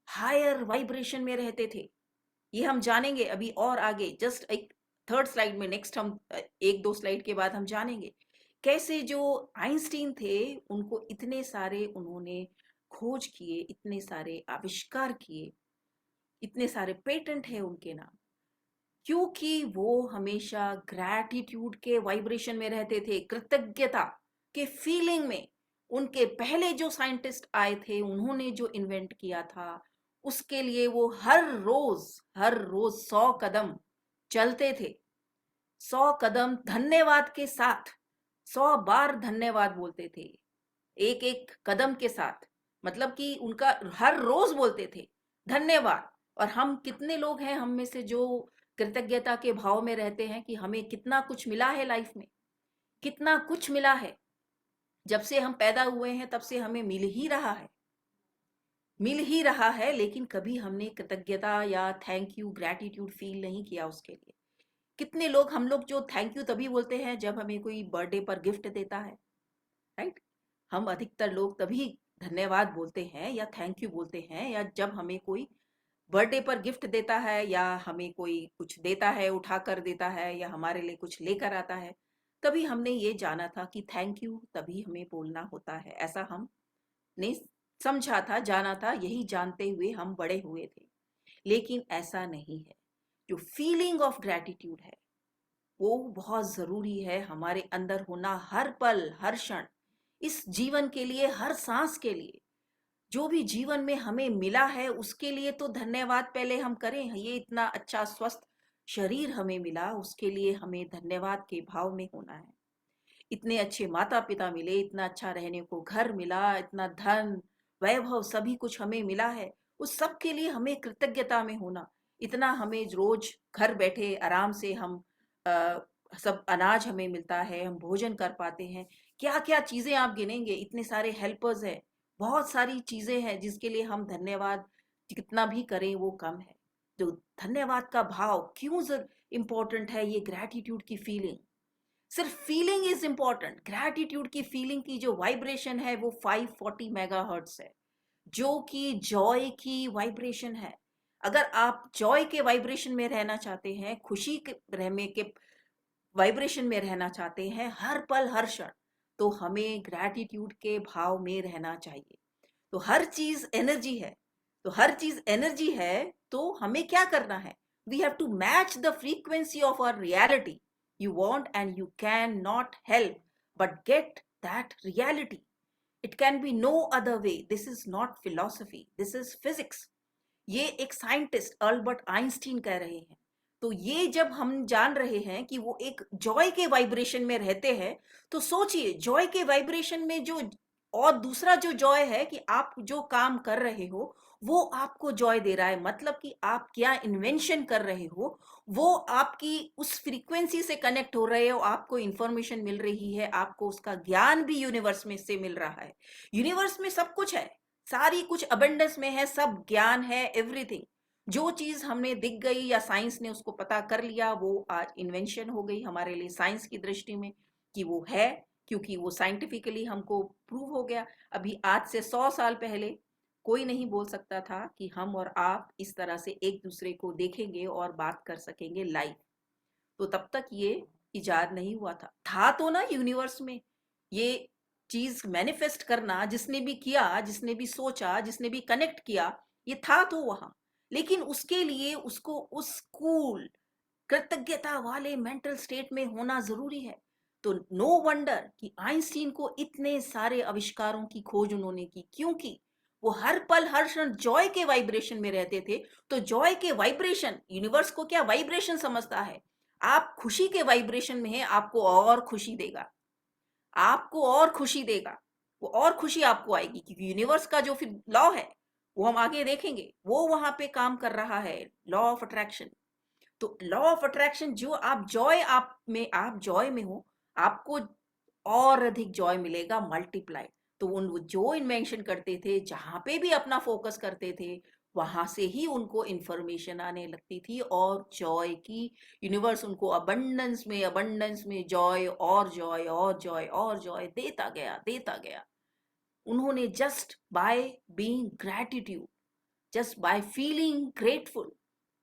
हायर वाइब्रेशन में रहते थे। ये हम जानेंगे अभी और आगे, जस्ट एक थर्ड स्लाइड में, नेक्स्ट हम एक दो स्लाइड के बाद हम जानेंगे कैसे जो आइंस्टीन थे उनको इतने सारे उन्होंने खोज किए, इतने सारे आविष्कार किए, इतने सारे पेटेंट है उनके नाम, क्योंकि वो हमेशा ग्रैटिट्यूड के वाइब्रेशन में रहते थे, कृतज्ञता के फीलिंग में। उनके पहले जो साइंटिस्ट आए थे, उन्होंने जो इन्वेंट किया था, उसके लिए वो हर रोज 100 कदम चलते थे, 100 कदम धन्यवाद के साथ, 100 बार धन्यवाद बोलते थे एक एक कदम के साथ। मतलब कि उनका हर रोज बोलते थे धन्यवाद। और हम कितने लोग हैं हम में से जो कृतज्ञता के भाव में रहते हैं कि हमें कितना कुछ मिला है लाइफ में, कितना कुछ मिला है, जब से हम पैदा हुए हैं तब से हमें मिल ही रहा है, लेकिन कभी हमने कृतज्ञता या थैंक यू, ग्रैटिट्यूड फील नहीं किया उसके लिए। कितने लोग, हम लोग जो थैंक यू तभी बोलते हैं जब हमें कोई बर्थडे पर गिफ्ट देता है, राइट। हम अधिकतर लोग तभी धन्यवाद बोलते हैं या थैंक यू बोलते हैं, या जब हमें कोई बर्थडे पर गिफ्ट देता है, या हमें कोई कुछ देता है, उठा कर देता है, या हमारे लिए कुछ लेकर आता है, तभी हमने ये जाना था कि थैंक यू तभी हमें बोलना होता है। ऐसा हमने समझा था, जाना था, यही जानते हुए हम बड़े हुए थे। लेकिन ऐसा नहीं है। जो फीलिंग ऑफ ग्रैटिट्यूड है वो बहुत जरूरी है हमारे अंदर होना, हर पल हर क्षण, इस जीवन के लिए, हर सांस के लिए। जो भी जीवन में हमें मिला है उसके लिए तो धन्यवाद पहले हम करें। ये इतना अच्छा स्वस्थ शरीर हमें मिला, उसके लिए हमें धन्यवाद के भाव में होना है। इतने अच्छे माता पिता मिले, इतना अच्छा रहने को घर मिला, इतना धन वैभव सभी कुछ हमें मिला है, उस सब के लिए हमें कृतज्ञता में होना। इतना हमें रोज घर बैठे आराम से हम सब अनाज हमें मिलता है, हम भोजन कर पाते हैं। क्या क्या चीजें आप गिनेंगे, इतने सारे हेल्पर्स हैं, बहुत सारी चीजें हैं जिसके लिए हम धन्यवाद कितना भी करें वो कम है। तो धन्यवाद का भाव क्यों इम्पोर्टेंट है? ये ग्रैटिट्यूड की फीलिंग, सिर्फ फीलिंग इज इंपॉर्टेंट। ग्रैटिट्यूड की फीलिंग की जो वाइब्रेशन है वो 540 मेगाहर्ट्ज है, जो कि जॉय की वाइब्रेशन है। अगर आप जॉय के वाइब्रेशन में रहना चाहते हैं, खुशी के रहने के वाइब्रेशन में रहना चाहते हैं हर पल हर क्षण, तो हमें ग्रैटिट्यूड के भाव में रहना चाहिए। तो हर चीज एनर्जी है, तो हमें क्या करना है? We have to match the frequency of our reality. You want and you cannot help but get that reality. It can be no other way. This is not philosophy. This is physics. ये एक scientist Albert Einstein कह रहे हैं। तो ये जब हम जान रहे हैं कि वो एक जॉय के वाइब्रेशन में रहते हैं, तो सोचिए जॉय के वाइब्रेशन में जो और दूसरा जो जॉय है कि आप जो काम कर रहे हो वो आपको जॉय दे रहा है। मतलब कि आप क्या इन्वेंशन कर रहे हो वो आपकी उस फ्रीक्वेंसी से कनेक्ट हो रहे हो, आपको इंफॉर्मेशन मिल रही है, आपको उसका ज्ञान भी यूनिवर्स में से मिल रहा है। यूनिवर्स में सब कुछ है, सारी कुछ अबंडेंस में है, सब ज्ञान है, एवरीथिंग। जो चीज हमें दिख गई या साइंस ने उसको पता कर लिया वो आज इन्वेंशन हो गई हमारे लिए साइंस की दृष्टि में कि वो है, क्योंकि वो साइंटिफिकली हमको प्रूव हो गया। अभी आज से 100 साल पहले कोई नहीं बोल सकता था कि हम और आप इस तरह से एक दूसरे को देखेंगे और बात कर सकेंगे लाइव। तो तब तक ये इजाद नहीं हुआ था तो ना यूनिवर्स में ये चीज मैनिफेस्ट करना, जिसने भी किया, जिसने भी सोचा, जिसने भी कनेक्ट किया, ये था तो वहां। लेकिन उसके लिए उसको उस कूल कृतज्ञता वाले मेंटल स्टेट में होना जरूरी है। तो नो वंडर कि आइंस्टीन को इतने सारे आविष्कारों की खोज उन्होंने की, क्योंकि वो हर पल हर क्षण जॉय के वाइब्रेशन में रहते थे। तो जॉय के वाइब्रेशन, यूनिवर्स को क्या वाइब्रेशन समझता है, आप खुशी के वाइब्रेशन में हैं, आपको और खुशी देगा, आपको और खुशी देगा, वो और खुशी आपको आएगी, क्योंकि यूनिवर्स का जो फिर लॉ है वो हम आगे देखेंगे, वो वहां पे काम कर रहा है, लॉ ऑफ अट्रैक्शन। तो लॉ ऑफ अट्रैक्शन, जो आप जॉय में हो, आपको और अधिक जॉय मिलेगा, मल्टीप्लाई। तो उन जो इन्वेंशन करते थे, जहां पे भी अपना फोकस करते थे, वहां से ही उनको इंफॉर्मेशन आने लगती थी, और जॉय की यूनिवर्स उनको अबंडेंस में जॉय और जॉय और जॉय और जॉय देता गया। उन्होंने just by being gratitude, just by feeling grateful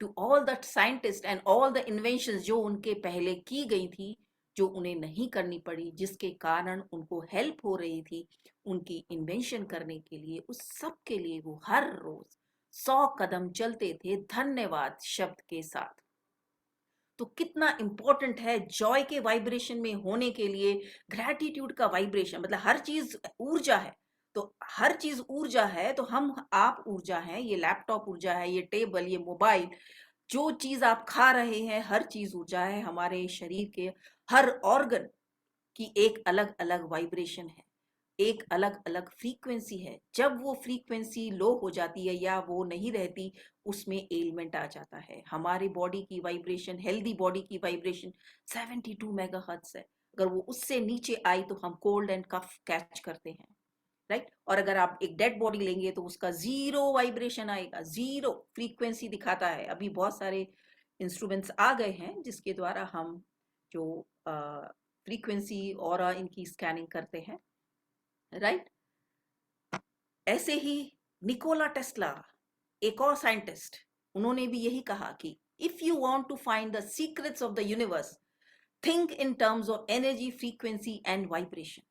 to all the scientists and all the inventions जो उनके पहले की गई थी, जो उन्हें नहीं करनी पड़ी, जिसके कारण उनको हेल्प हो रही थी उनकी इन्वेंशन करने के लिए, उस सब के लिए वो हर रोज 100 कदम चलते थे धन्यवाद शब्द के साथ। तो कितना इंपॉर्टेंट है जॉय के वाइब्रेशन में होने के लिए ग्रैटिट्यूड का वाइब्रेशन। मतलब हर चीज ऊर्जा है, तो हर चीज ऊर्जा है, तो हम आप ऊर्जा है, ये लैपटॉप ऊर्जा है, ये टेबल, ये मोबाइल, जो चीज आप खा रहे हैं, हर चीज ऊर्जा है। हमारे शरीर के हर ऑर्गन की एक अलग अलग वाइब्रेशन है, एक अलग अलग फ्रीक्वेंसी है। जब वो फ्रीक्वेंसी लो हो जाती है या वो नहीं रहती, उसमें एलिमेंट आ जाता है। हमारी बॉडी की वाइब्रेशन, हेल्दी बॉडी की वाइब्रेशन 72 मेगाहर्ट्ज है। अगर वो उससे नीचे आई तो हम कोल्ड एंड कफ कैच करते हैं, राइट। और अगर आप एक डेड बॉडी लेंगे तो उसका 0 वाइब्रेशन आएगा, 0 फ्रीक्वेंसी दिखाता है। अभी बहुत सारे इंस्ट्रूमेंट्स आ गए हैं जिसके द्वारा हम जो फ्रीक्वेंसी और इनकी स्कैनिंग करते हैं, राइट। ऐसे ही निकोला टेस्ला, एक और साइंटिस्ट, उन्होंने भी यही कहा कि if you want to find the secrets of the universe, think in terms of energy, frequency and vibration.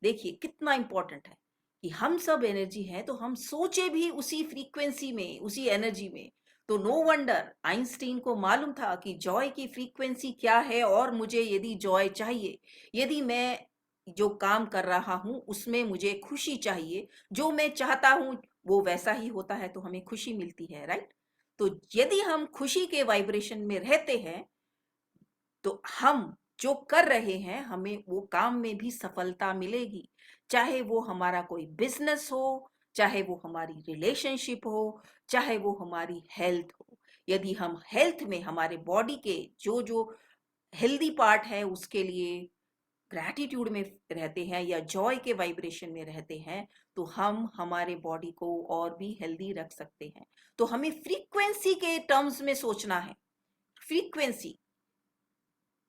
देखिए कितना इंपॉर्टेंट है कि हम सब एनर्जी है, तो हम सोचे भी उसी फ्रीक्वेंसी में, उसी एनर्जी में। तो नो वंडर आइंस्टीन को मालूम था कि जॉय की फ्रीक्वेंसी क्या है, और मुझे यदि जॉय चाहिए, यदि मैं जो काम कर रहा हूं उसमें मुझे खुशी चाहिए, जो मैं चाहता हूं वो वैसा ही होता है, तो हमें खुशी मिलती है, राइट। तो यदि हम खुशी के वाइब्रेशन में रहते हैं, तो हम जो कर रहे हैं, हमें वो काम में भी सफलता मिलेगी। चाहे वो हमारा कोई बिजनेस हो, चाहे वो हमारी रिलेशनशिप हो, चाहे वो हमारी हेल्थ हो। यदि हम हेल्थ में हमारे बॉडी के जो जो हेल्दी पार्ट है उसके लिए ग्रैटिट्यूड में रहते हैं या जॉय के वाइब्रेशन में रहते हैं, तो हम हमारे बॉडी को और भी हेल्दी रख सकते हैं। तो हमें फ्रीक्वेंसी के टर्म्स में सोचना है, फ्रीक्वेंसी,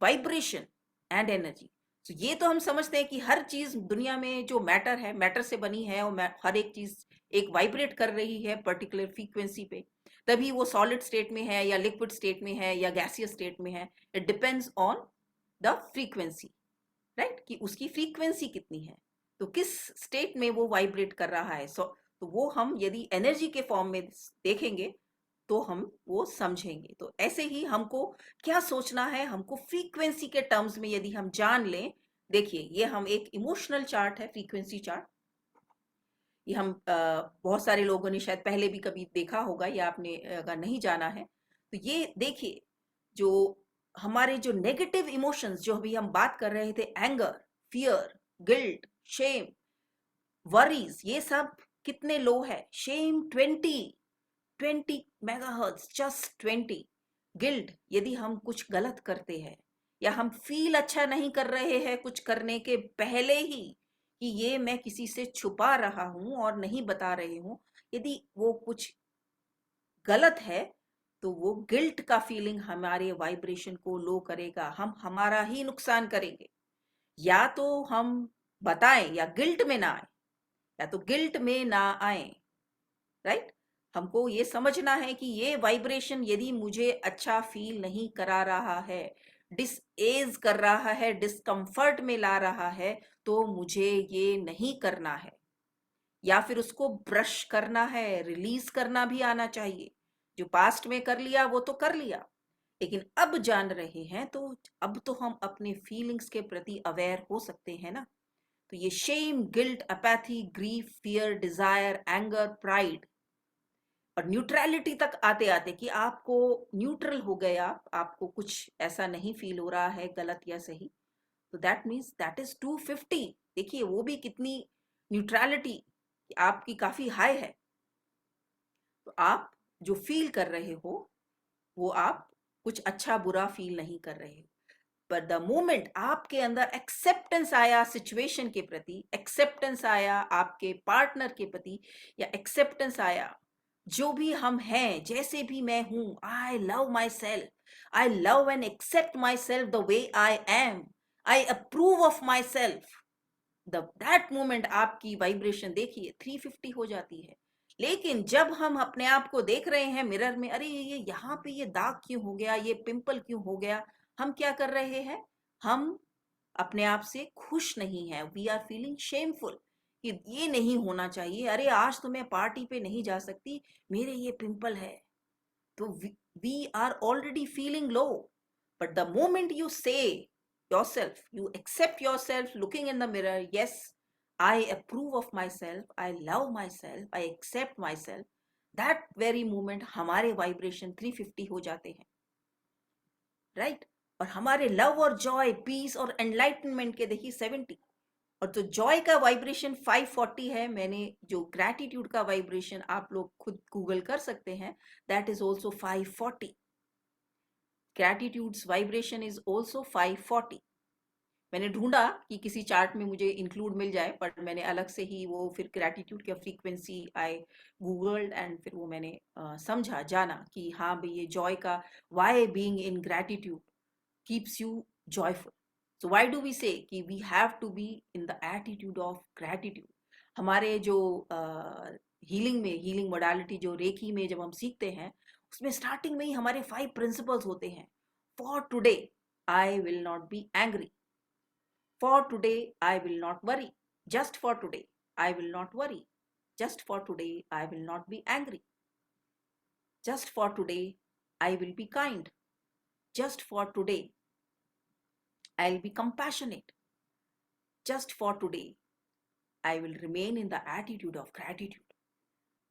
वाइब्रेशन एंड एनर्जी। तो ये तो हम समझते हैं कि हर चीज दुनिया में जो मैटर है, मैटर से बनी है, और हर एक चीज एक वाइब्रेट कर रही है पर्टिकुलर फ्रीक्वेंसी पे, तभी वो सॉलिड स्टेट में है या लिक्विड स्टेट में है या गैसियस स्टेट में है। It depends on the frequency, right, कि उसकी फ्रीक्वेंसी कितनी है, तो किस स्टेट में वो वाइब्रेट कर रहा है। तो वो हम यदि एनर्जी के फॉर्म में देखेंगे तो हम वो समझेंगे। तो ऐसे ही हमको क्या सोचना है, हमको फ्रीक्वेंसी के टर्म्स में यदि हम जान लें। देखिए ये हम एक इमोशनल चार्ट है, फ्रीक्वेंसी चार्ट। ये हम बहुत सारे लोगों ने शायद पहले भी कभी देखा होगा, या आपने अगर नहीं जाना है तो ये देखिए, जो हमारे जो नेगेटिव इमोशंस जो अभी हम बात कर रहे थे, anger, fear, guilt, shame, worries, ये सब कितने लो है। Shem 20 megahertz, just 20। गिल्ट, यदि हम कुछ गलत करते हैं या हम फील अच्छा नहीं कर रहे हैं कुछ करने के पहले ही, कि ये मैं किसी से छुपा रहा हूं और नहीं बता रही हूं, यदि वो कुछ गलत है, तो वो गिल्ट का फीलिंग हमारे वाइब्रेशन को लो करेगा, हम हमारा ही नुकसान करेंगे। या तो हम बताएं या गिल्ट में ना आए, या तो गिल्ट में ना आए, राइट। हमको ये समझना है कि ये वाइब्रेशन यदि मुझे अच्छा फील नहीं करा रहा है, डिसएज कर रहा है, डिस्कंफर्ट में ला रहा है, तो मुझे ये नहीं करना है, या फिर उसको ब्रश करना है, रिलीज करना भी आना चाहिए। जो पास्ट में कर लिया वो तो कर लिया, लेकिन अब जान रहे हैं तो अब तो हम अपने फीलिंग्स के प्रति अवेयर हो सकते हैं ना। तो ये shame, guilt, apathy, grief, fear, desire, anger, pride और न्यूट्रलिटी तक आते आते कि आपको न्यूट्रल हो गए, आपको कुछ ऐसा नहीं फील हो रहा है गलत या सही, तो दैट मीन्स दैट इज 250। देखिए वो भी कितनी न्यूट्रलिटी आपकी काफी हाई है। तो आप जो फील कर रहे हो वो आप कुछ अच्छा बुरा फील नहीं कर रहे हो, पर द मोमेंट आपके अंदर एक्सेप्टेंस आया सिचुएशन के प्रति, एक्सेप्टेंस आया आपके पार्टनर के प्रति, या एक्सेप्टेंस आया जो भी हम हैं, जैसे भी मैं हूं, I love myself, I love and accept myself the way I am, I approve of myself, that moment आपकी वाइब्रेशन देखिए 350 हो जाती है। लेकिन जब हम अपने आप को देख रहे हैं मिरर में, अरे ये यहाँ पे ये दाग क्यों हो गया, ये पिंपल क्यों हो गया, हम क्या कर रहे हैं, हम अपने आप से खुश नहीं है। वी आर फीलिंग शेमफुल कि ये नहीं होना चाहिए, अरे आज तो मैं पार्टी पे नहीं जा सकती, मेरे ये पिंपल है। तो we are already feeling low, but the moment you say yourself, you accept yourself looking in the mirror, yes, I approve of myself, I love myself, I accept myself, that very moment हमारे vibration 350 हो जाते हैं, right? और हमारे love और Joy, piece और enlightenment के देखिए 70, और तो जॉय का वाइब्रेशन 540 है। मैंने जो ग्रैटिट्यूड का वाइब्रेशन आप लोग खुद गूगल कर सकते हैं, that is also 540। Gratitude's vibration is also 540। मैंने ढूंढा कि किसी चार्ट में मुझे इंक्लूड मिल जाए, पर मैंने अलग से ही वो फिर ग्रैटिट्यूड का फ्रीक्वेंसी आई गूगल्ड, एंड फिर वो मैंने समझा, जाना कि हाँ भाई ये जॉय का, why being in gratitude keeps you joyful. So why do we say कि we have to be in the attitude of gratitude. हमारे जो हीलिंग में, हीलिंग मोडालिटी जो रेकी में जब हम सीखते हैं, उसमें स्टार्टिंग में ही हमारे 5 प्रिंसिपल्स होते हैं। For today I will not be angry, for today I will not worry, just for today I will not worry, just for today I will not be angry, just for today I will be kind, just for today I'll be compassionate, just for today I will remain in the attitude of gratitude,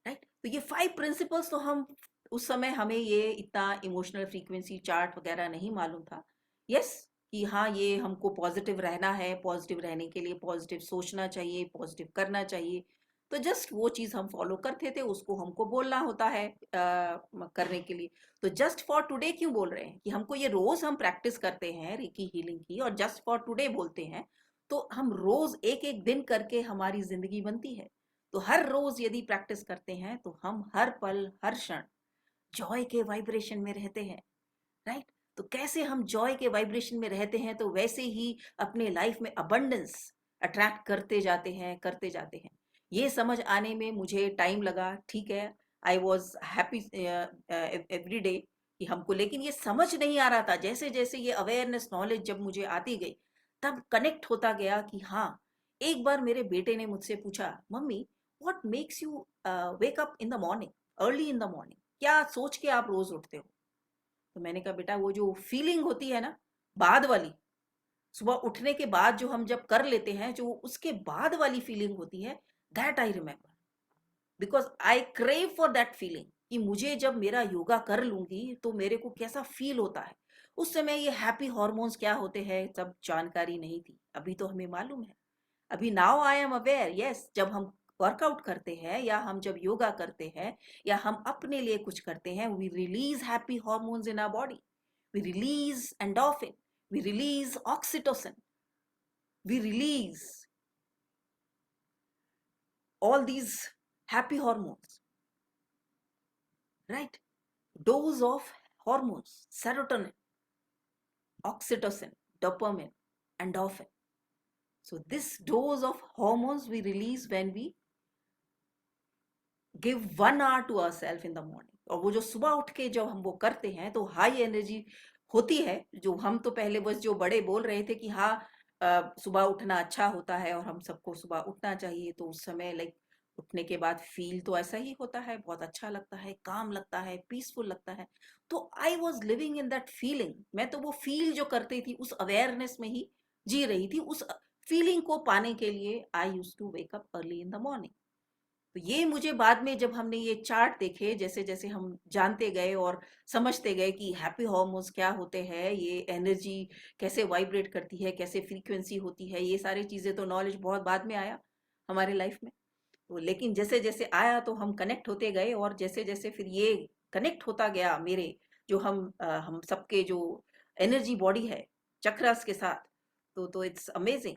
right? तो ये 5 principles तो हम उस समय, हमें ये इतना emotional frequency chart वगैरह नहीं मालूम था। यस, कि हाँ ये हमको पॉजिटिव रहना है, पॉजिटिव रहने के लिए पॉजिटिव सोचना चाहिए, पॉजिटिव करना चाहिए, तो जस्ट वो चीज हम फॉलो करते थे, उसको हमको बोलना होता है करने के लिए। तो जस्ट फॉर टुडे क्यों बोल रहे हैं कि हमको ये रोज हम प्रैक्टिस करते हैं रेकी हीलिंग की, और जस्ट फॉर टुडे बोलते हैं, तो हम रोज एक एक दिन करके हमारी जिंदगी बनती है। तो हर रोज यदि प्रैक्टिस करते हैं तो हम हर पल हर क्षण जॉय के वाइब्रेशन में रहते हैं, राइट? तो कैसे हम जॉय के वाइब्रेशन में रहते हैं, तो वैसे ही अपने लाइफ में अबंडेंस अट्रैक्ट करते जाते हैं, करते जाते हैं। ये समझ आने में मुझे टाइम लगा, ठीक है, I was happy every day कि हमको, लेकिन ये समझ नहीं आ रहा था। जैसे जैसे ये अवेयरनेस, नॉलेज जब मुझे आती गई, तब कनेक्ट होता गया कि हाँ, एक बार मेरे बेटे ने मुझसे पूछा, mummy what makes you wake up in the morning, early in the morning, क्या सोच के आप रोज उठते हो? तो मैंने कहा बेटा वो जो फीलिंग होती है ना, बाद वाली, सुबह उठने के बाद जो हम जब कर लेते हैं, जो उसके बाद वाली फीलिंग होती है, that I remember, because I crave for that feeling कि मुझे जब मेरा योगा कर लूंगी तो मेरे को कैसा फील होता है। उस समय ये हैप्पी हॉर्मोन्स क्या होते हैं सब जानकारी नहीं थी, अभी तो हमें मालूम है। अभी now I am aware, yes, जब हम वर्कआउट करते हैं या हम जब योगा करते हैं या हम अपने लिए कुछ करते हैं, we release happy hormones in our body, we release endorphin, we release oxytocin, we release all these happy hormones, right? Dose of hormones, serotonin, oxytocin, dopamine, endorphin. So this dose of hormones we release when we give 1 hour to ourselves in the morning. और वो जो सुबह उठ के जब हम वो करते हैं तो हाई एनर्जी होती है। जो हम तो पहले बस जो बड़े बोल रहे थे कि हाँ सुबह उठना अच्छा होता है और हम सबको सुबह उठना चाहिए, तो उस समय लाइक उठने के बाद फील तो ऐसा ही होता है, बहुत अच्छा लगता है, काम लगता है, पीसफुल लगता है। तो I was living in that feeling. मैं तो वो फील जो करती थी उस अवेयरनेस में ही जी रही थी। उस फीलिंग को पाने के लिए I used to wake up early in the morning. तो ये मुझे बाद में जब हमने ये चार्ट देखे, जैसे जैसे हम जानते गए और समझते गए कि हैप्पी हार्मोन्स क्या होते हैं, ये एनर्जी कैसे वाइब्रेट करती है, कैसे फ्रीक्वेंसी होती है, ये सारी चीज़ें तो नॉलेज बहुत बाद में आया हमारे लाइफ में। तो लेकिन जैसे जैसे आया तो हम कनेक्ट होते गए, और जैसे जैसे फिर ये कनेक्ट होता गया मेरे जो हम सबके जो एनर्जी बॉडी है चक्रास के साथ, तो इट्स अमेजिंग,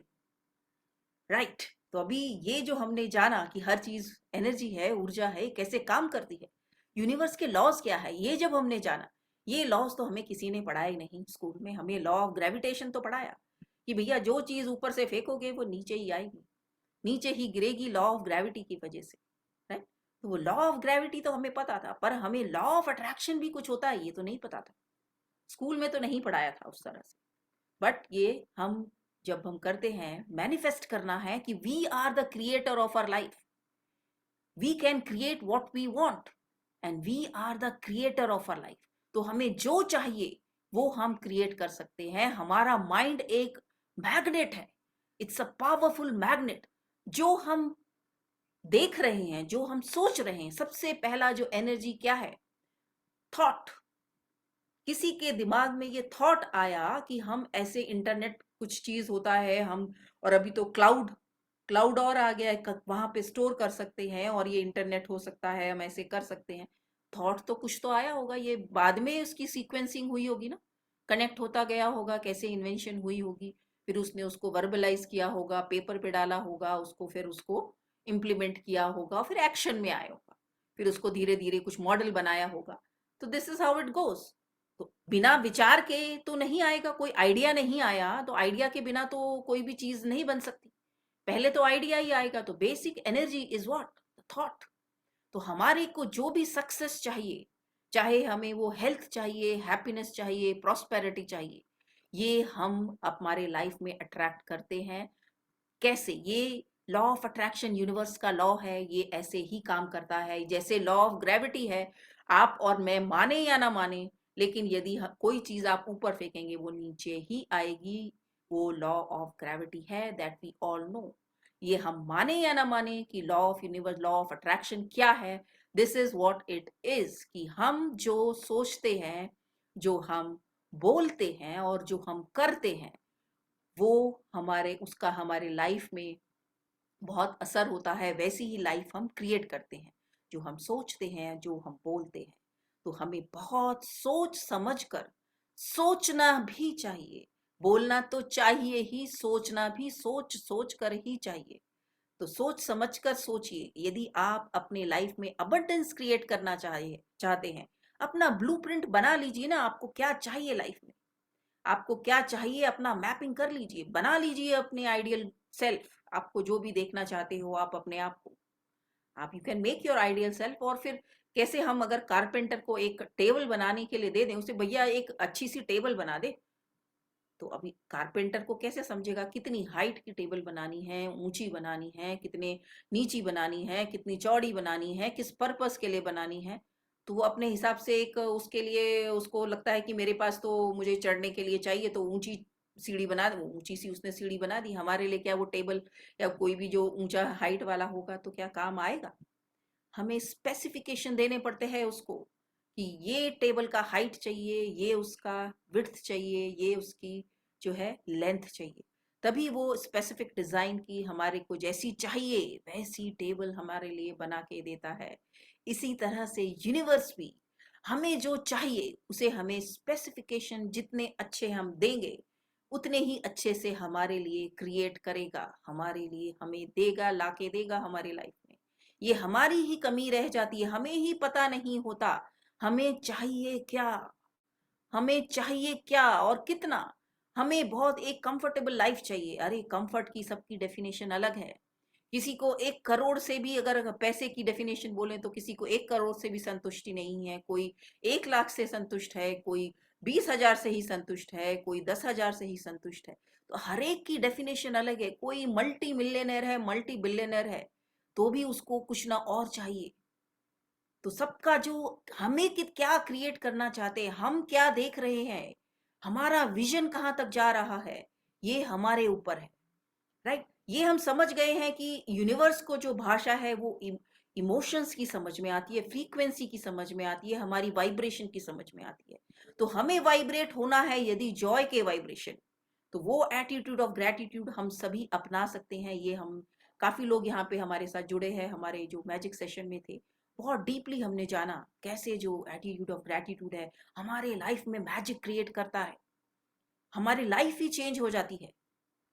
राइट। तो अभी ये जो हमने जाना कि हर चीज एनर्जी है, ऊर्जा है, कैसे काम करती है, यूनिवर्स के लॉज क्या है, ये जब हमने जाना, ये लॉज तो हमें किसी ने पढ़ाया ही नहीं स्कूल में। हमें लॉ ऑफ ग्रेविटेशन तो पढ़ाया कि भैया जो चीज ऊपर से फेंकोगे वो नीचे ही आएगी, नीचे ही गिरेगी, लॉ ऑफ ग्रेविटी की वजह से, राइट। तो वो लॉ ऑफ ग्रेविटी तो हमें पता था, पर हमें लॉ ऑफ अट्रैक्शन भी कुछ होता है ये तो नहीं पता था, स्कूल में तो नहीं पढ़ाया था उस तरह से। बट ये जब हम करते हैं, मैनिफेस्ट करना है कि we are the creator of our life, we can create what we want and we are the creator of our life. तो हमें जो चाहिए वो हम क्रिएट कर सकते हैं। हमारा माइंड एक मैग्नेट है, इट्स अ पावरफुल मैग्नेट। जो हम देख रहे हैं, जो हम सोच रहे हैं, सबसे पहला जो एनर्जी क्या है, थॉट। किसी के दिमाग में ये थॉट आया कि हम ऐसे इंटरनेट कुछ चीज होता है, हम, और अभी तो क्लाउड और आ गया है, वहां पे स्टोर कर सकते हैं और ये इंटरनेट हो सकता है, हम ऐसे कर सकते हैं। थॉट तो कुछ तो आया होगा, ये बाद में उसकी सीक्वेंसिंग हुई होगी ना, कनेक्ट होता गया होगा, कैसे इन्वेंशन हुई होगी, फिर उसने उसको वर्बलाइज किया होगा, पेपर पे डाला होगा उसको, फिर उसको इम्प्लीमेंट किया होगा, फिर एक्शन में आया होगा, फिर उसको धीरे धीरे कुछ मॉडल बनाया होगा। तो this is how it goes. तो बिना विचार के तो नहीं आएगा, कोई आइडिया नहीं आया तो आइडिया के बिना तो कोई भी चीज नहीं बन सकती, पहले तो आइडिया ही आएगा। तो basic energy is what, thought. तो हमारे को जो भी सक्सेस चाहिए, चाहे हमें वो हेल्थ चाहिए, हैप्पीनेस चाहिए, प्रॉस्पेरिटी चाहिए, ये हम हमारे लाइफ में अट्रैक्ट करते हैं। कैसे? ये लॉ ऑफ अट्रैक्शन यूनिवर्स का लॉ है, ये ऐसे ही काम करता है जैसे लॉ ऑफ ग्रेविटी है। आप और मैं माने या ना माने, लेकिन यदि कोई चीज आप ऊपर फेंकेंगे वो नीचे ही आएगी। वो लॉ ऑफ ग्रेविटी है, दैट वी ऑल नो। ये हम माने या ना माने कि law of universe, law of attraction क्या है, this is what it is. कि हम जो सोचते हैं, जो हम बोलते हैं और जो हम करते हैं, वो उसका हमारे लाइफ में बहुत असर होता है। वैसी ही लाइफ हम क्रिएट करते हैं, जो हम सोचते हैं, जो हम बोलते हैं। तो हमें बहुत सोच समझ कर सोचना भी चाहिए, बोलना तो चाहिए ही, सोचना भी सोच सोच कर ही चाहिए। तो सोच समझ कर सोचिए। यदि आप अपने लाइफ में अबंडेंस क्रिएट करना चाहते हैं, अपना ब्लूप्रिंट बना लीजिए ना, आपको क्या चाहिए लाइफ में, आपको क्या चाहिए, अपना मैपिंग कर लीजिए, बना लीजिए अपने आइडियल सेल्फ। आपको जो भी देखना चाहते हो आप अपने आप को, आप you can make your ideal self. और फिर कैसे, हम अगर कारपेंटर को एक टेबल बनाने के लिए दे दें, उसे भैया एक अच्छी सी टेबल बना दे, तो अभी कारपेंटर को कैसे समझेगा कितनी हाइट की टेबल बनानी है, ऊंची बनानी है, कितने नीची बनानी है, कितनी चौड़ी बनानी है, किस पर्पस के लिए बनानी है। तो वो अपने हिसाब से एक उसके लिए, उसको लगता है कि मेरे पास तो मुझे चढ़ने के लिए चाहिए तो ऊंची सीढ़ी बना दे, ऊंची सी उसने सीढ़ी बना दी। हमारे लिए क्या वो टेबल या कोई भी जो ऊंचा हाइट वाला होगा तो क्या काम आएगा? हमें स्पेसिफिकेशन देने पड़ते हैं उसको कि ये टेबल का हाइट चाहिए, ये उसका विड्थ चाहिए, ये उसकी जो है लेंथ चाहिए, तभी वो स्पेसिफिक डिजाइन की हमारे को जैसी चाहिए वैसी टेबल हमारे लिए बना के देता है। इसी तरह से यूनिवर्स भी हमें जो चाहिए उसे हमें स्पेसिफिकेशन जितने अच्छे हम देंगे, उतने ही अच्छे से हमारे लिए क्रिएट करेगा, हमारे लिए हमें देगा, लाके देगा हमारी लाइफ में। ये हमारी ही कमी रह जाती है, हमें ही पता नहीं होता हमें चाहिए क्या, हमें चाहिए क्या और कितना। हमें बहुत एक कंफर्टेबल लाइफ चाहिए। अरे कंफर्ट की सबकी डेफिनेशन अलग है। किसी को 1 करोड़ से भी, अगर पैसे की डेफिनेशन बोले तो किसी को 1 करोड़ से भी संतुष्टि नहीं है, कोई 1 लाख से संतुष्ट है, कोई 20,000 से ही संतुष्ट है, कोई 10,000 से ही संतुष्ट है। तो हर एक की डेफिनेशन अलग है। कोई मल्टी मिलियनर है, मल्टी बिलियनर है, तो भी उसको कुछ ना और चाहिए। तो सबका जो हमें क्या क्रिएट करना चाहते हैं, हम क्या देख रहे हैं, हमारा विजन कहाँ तक जा रहा है, ये हमारे ऊपर है। राइट, ये हम समझ गए हैं कि यूनिवर्स को जो भाषा है वो इमोशंस की समझ में आती है, फ्रीक्वेंसी की समझ में आती है, हमारी वाइब्रेशन की समझ में आती है। तो हमें वाइब्रेट होना है यदि जॉय के वाइब्रेशन, तो वो एटीट्यूड ऑफ ग्रेटिट्यूड हम सभी अपना सकते हैं। ये हम काफी लोग यहाँ पे हमारे साथ जुड़े हैं, हमारे जो मैजिक सेशन में थे, बहुत डीपली हमने जाना कैसे जो एटीट्यूड ऑफ ग्रेटिट्यूड है हमारे लाइफ में मैजिक क्रिएट करता है, हमारी लाइफ ही चेंज हो जाती है।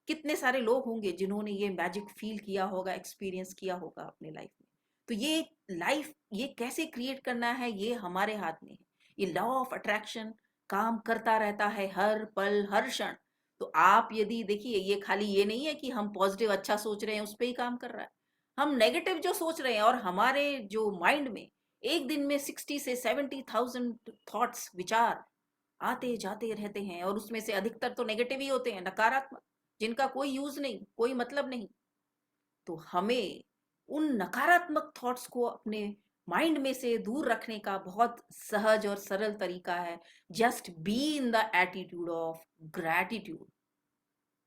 कितने सारे लोग होंगे जिन्होंने ये मैजिक फील किया होगा, एक्सपीरियंस किया होगा अपने लाइफ में। तो ये लाइफ ये कैसे क्रिएट करना है ये हमारे हाथ में है। ये लॉ ऑफ अट्रैक्शन काम करता रहता है हर पल हर क्षण। तो आप यदि देखिए, ये खाली ये नहीं है कि हम पॉजिटिव अच्छा सोच रहे हैं उस पर ही काम कर रहा है, हम नेगेटिव जो सोच रहे हैं और हमारे जो माइंड में एक दिन में 60 से 70,000 थॉट्स विचार आते जाते रहते हैं, और उसमें से अधिकतर तो नेगेटिव ही होते हैं, नकारात्मक, जिनका कोई यूज नहीं, कोई मतलब नहीं। तो हमें उन नकारात्मक थॉट्स को अपने माइंड में से दूर रखने का बहुत सहज और सरल तरीका है, just be in the attitude of gratitude.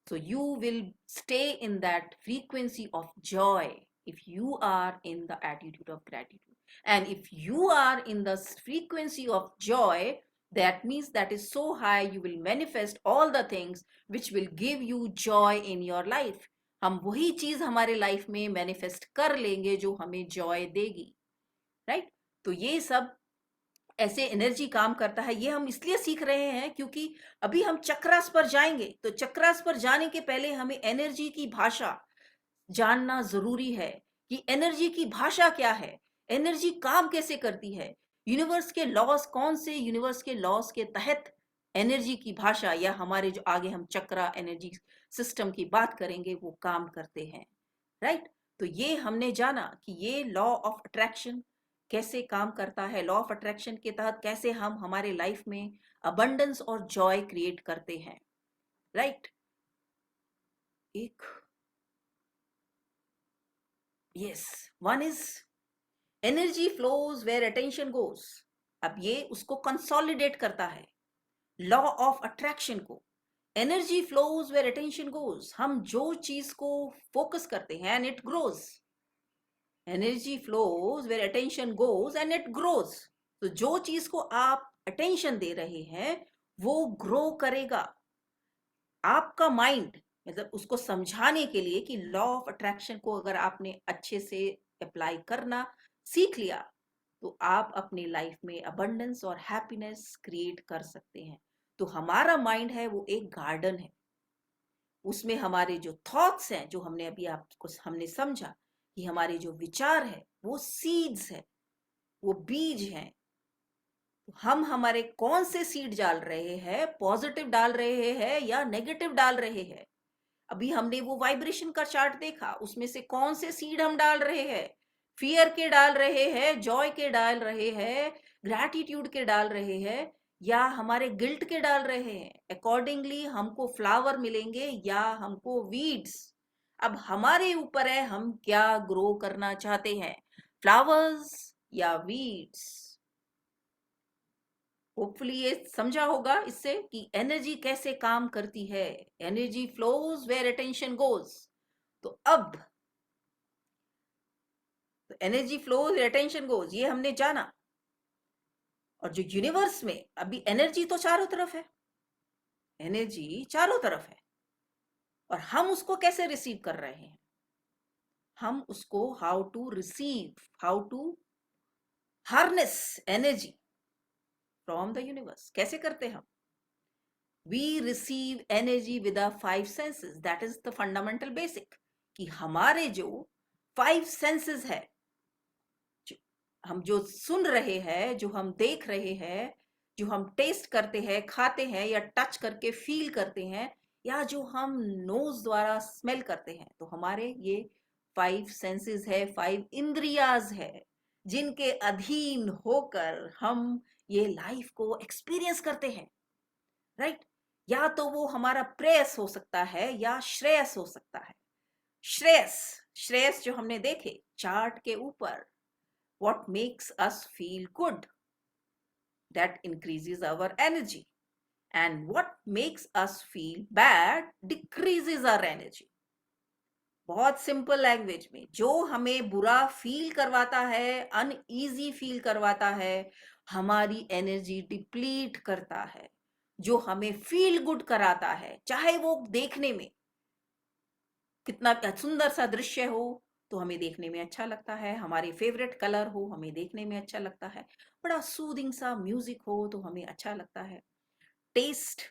So you will stay in that frequency of joy if you are in the attitude of gratitude. And if you are in the frequency of joy, that means that is so high, you will manifest all the things which will give you joy in your life. हम वही चीज हमारे life में manifest कर लेंगे जो हमें Joy देगी। राइट, तो ये सब ऐसे एनर्जी काम करता है। ये हम इसलिए सीख रहे हैं क्योंकि अभी हम चक्रास पर जाएंगे, तो चक्रास पर जाने के पहले हमें एनर्जी की भाषा जानना जरूरी है कि एनर्जी की भाषा क्या है, एनर्जी काम कैसे करती है, यूनिवर्स के लॉस कौन से, यूनिवर्स के लॉस के तहत एनर्जी की भाषा या हमारे जो आगे हम चक्रा एनर्जी सिस्टम की बात करेंगे वो काम करते हैं। राइट, तो ये हमने जाना कि ये लॉ ऑफ अट्रैक्शन कैसे काम करता है, लॉ ऑफ अट्रैक्शन के तहत कैसे हम हमारे लाइफ में अबंडेंस और जॉय क्रिएट करते हैं। राइट, एक yes, one is energy flows where attention goes. अब ये उसको कंसोलिडेट करता है लॉ ऑफ अट्रैक्शन को। Energy flows where attention goes, हम जो चीज को फोकस करते हैं and it grows. Energy flows where attention goes and it grows. तो जो चीज को आप अटेंशन दे रहे हैं वो ग्रो करेगा। आपका माइंड, मतलब उसको समझाने के लिए कि लॉ ऑफ अट्रैक्शन को अगर आपने अच्छे से अप्लाई करना सीख लिया तो आप अपनी लाइफ में अबंडेंस और हैप्पीनेस क्रिएट कर सकते हैं। तो हमारा माइंड है वो एक गार्डन है, उसमें हमारे जो थॉट्स हैं, जो हमने अभी आपको हमने समझा कि हमारे जो विचार है वो सीड्स है, वो बीज हैं। तो हम हमारे कौन से सीड डाल रहे हैं, पॉजिटिव डाल रहे हैं या नेगेटिव डाल रहे हैं। अभी हमने वो वाइब्रेशन का चार्ट देखा, उसमें से कौन से सीड हम डाल रहे हैं, फियर के डाल रहे हैं, जॉय के डाल रहे हैं, ग्रैटिट्यूड के डाल रहे हैं, या हमारे गिल्ट के डाल रहे हैं। अकॉर्डिंगली हमको फ्लावर मिलेंगे या हमको वीड्स। अब हमारे ऊपर है हम क्या ग्रो करना चाहते हैं, फ्लावर्स या वीड्स। होपफुली ये समझा होगा इससे कि एनर्जी कैसे काम करती है। Energy flows where attention goes. तो अब तो energy flows where attention goes ये हमने जाना। और जो यूनिवर्स में अभी एनर्जी तो चारों तरफ है, एनर्जी चारों तरफ है, और हम उसको कैसे रिसीव कर रहे हैं, हम उसको how to receive, how to harness energy from the universe, कैसे करते हम। We receive energy with the 5 senses, that is the fundamental basic, कि हमारे जो 5 सेंसेस है, हम जो सुन रहे हैं, जो हम देख रहे हैं, जो हम टेस्ट करते हैं, खाते हैं, या टच करके फील करते हैं, या जो हम नोज द्वारा स्मेल करते हैं, तो हमारे ये 5 सेंसेस है, 5 इंद्रियाज है, जिनके अधीन होकर हम ये लाइफ को एक्सपीरियंस करते हैं। राइट, या तो वो हमारा प्रेयस हो सकता है या श्रेयस हो सकता है। श्रेयस, श्रेयस जो हमने देखे चार्ट के ऊपर what makes us feel good, that increases our energy, and what makes us feel bad decreases our energy. बहुत सिंपल लैंग्वेज में, जो हमें बुरा फील करवाता है, अनईजी फील करवाता है, हमारी एनर्जी डिप्लीट करता है. जो हमें फील गुड कराता है, चाहे वो देखने में कितना सुंदर सा दृश्य हो तो हमें देखने में अच्छा लगता है, हमारे फेवरेट कलर हो हमें देखने में अच्छा लगता है, बड़ा सूदिंग सा म्यूजिक हो तो हमें अच्छा लगता है, टेस्ट,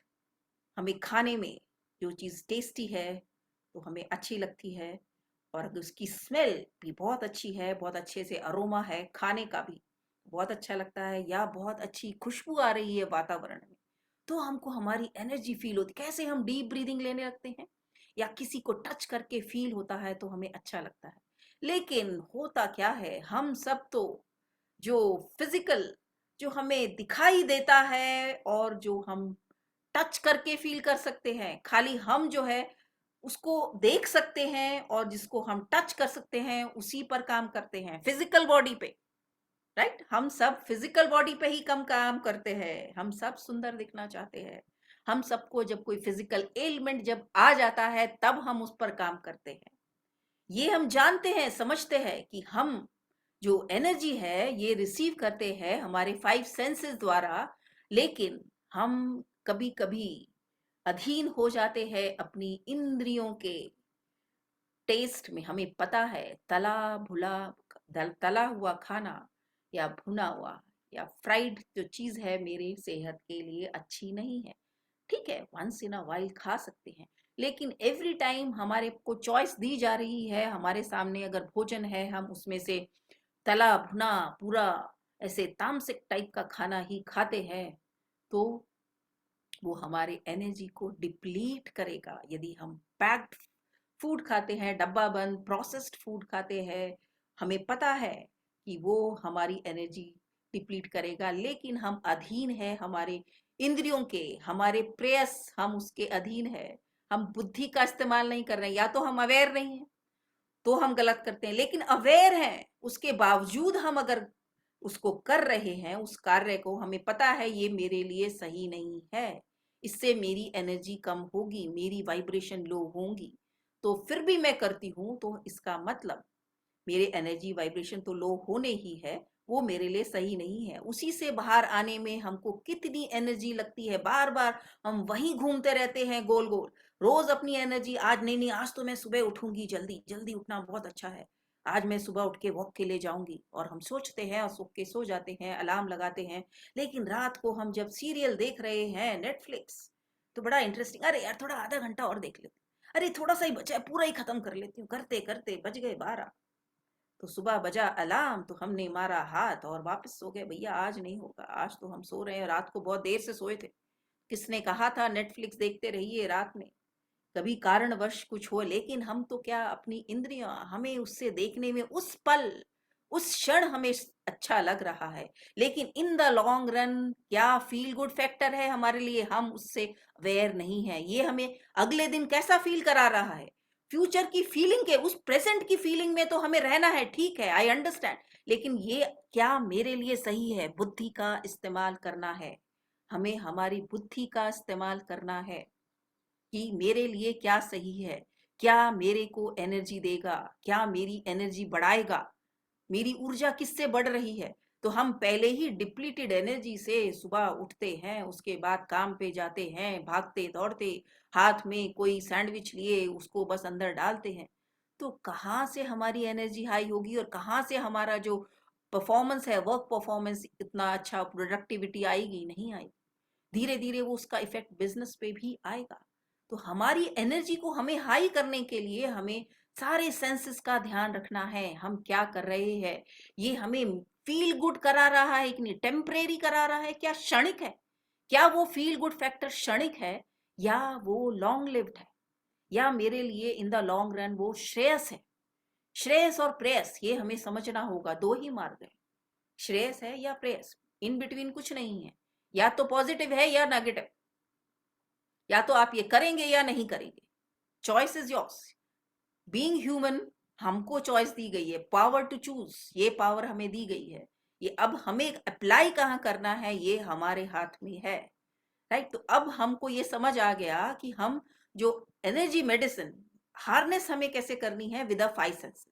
हमें खाने में जो चीज टेस्टी है तो हमें अच्छी लगती है, और अगर उसकी स्मेल भी बहुत अच्छी है, बहुत अच्छे से अरोमा है खाने का भी, बहुत अच्छा लगता है, या बहुत अच्छी खुशबू आ रही है वातावरण में, तो हमको हमारी एनर्जी फील होती. कैसे हम डीप ब्रीदिंग लेने लगते हैं, या किसी को टच करके फील होता है तो हमें अच्छा लगता है. लेकिन होता क्या है, हम सब तो जो फिजिकल, जो हमें दिखाई देता है और जो हम टच करके फील कर सकते हैं, खाली हम जो है उसको देख सकते हैं, और जिसको हम टच कर सकते हैं उसी पर काम करते हैं, फिजिकल बॉडी पे. राइट, हम सब फिजिकल बॉडी पे ही कम काम करते हैं. हम सब सुंदर दिखना चाहते हैं. हम सबको जब कोई फिजिकल एलिमेंट जब आ जाता है तब हम उस पर काम करते हैं. ये हम जानते हैं, समझते हैं कि हम जो एनर्जी है ये रिसीव करते हैं हमारे 5 सेंसेस द्वारा, लेकिन हम कभी कभी अधीन हो जाते हैं अपनी इंद्रियों के टेस्ट में. हमें पता है तला हुआ खाना या भुना हुआ या फ्राइड जो चीज है मेरे सेहत के लिए अच्छी नहीं है. ठीक है, वंस इन अ वाइल खा सकते हैं, लेकिन एवरी टाइम हमारे को चॉइस दी जा रही है, हमारे सामने अगर भोजन है हम उसमें से तला भुना पूरा ऐसे तामसिक टाइप का खाना ही खाते हैं, तो वो हमारे एनर्जी को डिप्लीट करेगा. यदि हम पैक्ड फूड खाते हैं, डब्बा बंद प्रोसेस्ड फूड खाते हैं, हमें पता है कि वो हमारी एनर्जी डिप्लीट करेगा, लेकिन हम अधीन है हमारे इंद्रियों के, हमारे प्रेयस, हम उसके अधीन है, हम बुद्धि का इस्तेमाल नहीं कर रहे हैं. या तो हम अवेयर नहीं है तो हम गलत करते हैं, लेकिन अवेयर हैं उसके बावजूद हम अगर उसको कर रहे हैं, उस कार्य को, हमें पता है ये मेरे लिए सही नहीं है, इससे मेरी एनर्जी कम होगी, मेरी वाइब्रेशन लो होंगी, तो फिर भी मैं करती हूं, तो इसका मतलब मेरे एनर्जी वाइब्रेशन तो लो होने ही है, वो मेरे लिए सही नहीं है. उसी से बाहर आने में हमको कितनी एनर्जी लगती है, बार बार हम वहीं घूमते रहते हैं गोल गोल. रोज अपनी एनर्जी, आज नहीं, आज तो मैं सुबह उठूंगी, जल्दी जल्दी उठना बहुत अच्छा है, आज मैं सुबह उठ के वॉक के लिए जाऊंगी, और हम सोचते हैं और सो के सो जाते हैं, अलार्म लगाते हैं. लेकिन रात को हम जब सीरियल देख रहे हैं नेटफ्लिक्स, तो बड़ा इंटरेस्टिंग, अरे यार थोड़ा आधा घंटा और देख लेते, अरे थोड़ा सा ही बचा है, पूरा ही खत्म कर लेती हूँ, करते करते बज गए 12, तो सुबह बजा अलार्म, तो हमने मारा हाथ और वापस सो गए. भैया आज नहीं होगा, आज तो हम सो रहे हैं, रात को बहुत देर से सोए थे. किसने कहा था नेटफ्लिक्स देखते रहिए रात में, कभी कारणवश कुछ हो, लेकिन हम तो क्या, अपनी इंद्रियां, हमें उससे देखने में उस पल, उस क्षण हमें अच्छा लग रहा है, लेकिन इन द लॉन्ग रन क्या फील गुड फैक्टर है हमारे लिए, हम उससे अवेयर नहीं है. ये हमें अगले दिन कैसा फील करा रहा है, फ्यूचर की फीलिंग के, उस प्रेजेंट की फीलिंग में तो हमें रहना है, ठीक है, आई अंडरस्टैंड, लेकिन ये क्या मेरे लिए सही है, बुद्धि का इस्तेमाल करना है. हमें हमारी बुद्धि का इस्तेमाल करना है कि मेरे लिए क्या सही है, क्या मेरे को एनर्जी देगा, क्या मेरी एनर्जी बढ़ाएगा, मेरी ऊर्जा किससे बढ़ रही है. तो हम पहले ही डिप्लीटेड एनर्जी से सुबह उठते हैं, उसके बाद काम पे जाते हैं, भागते दौड़ते, हाथ में कोई सैंडविच लिए उसको बस अंदर डालते हैं, तो कहाँ से हमारी एनर्जी हाई होगी, और कहाँ से हमारा जो परफॉर्मेंस है, वर्क परफॉर्मेंस, इतना अच्छा प्रोडक्टिविटी आएगी, नहीं आएगी. धीरे धीरे वो उसका इफेक्ट बिजनेस पे भी आएगा. तो हमारी एनर्जी को हमें हाई करने के लिए हमें सारे सेंसेस का ध्यान रखना है, हम क्या कर रहे हैं, ये हमें फील गुड करा रहा है कि नहीं, टेम्परेरी करा रहा है, क्या क्षणिक है, क्या वो फील गुड फैक्टर क्षणिक है, या वो लॉन्ग लिव्ड है, या मेरे लिए इन द लॉन्ग रन वो श्रेयस है. श्रेयस और प्रेयस ये हमें समझना होगा, दो ही मार्ग है, श्रेयस है या प्रेयस, इन बिटवीन कुछ नहीं है, या तो पॉजिटिव है या नेगेटिव, या तो आप ये करेंगे या नहीं करेंगे, choice is yours. Being human, हमको चॉइस दी गई है, पावर टू चूज, ये पावर हमें दी गई है। ये अब हमें अप्लाई कहाँ करना है ये हमारे हाथ में है, राइट। तो अब हमको ये समझ आ गया कि हम जो एनर्जी मेडिसिन हार्नेस हमें कैसे करनी है विद द 5 सेंसेस,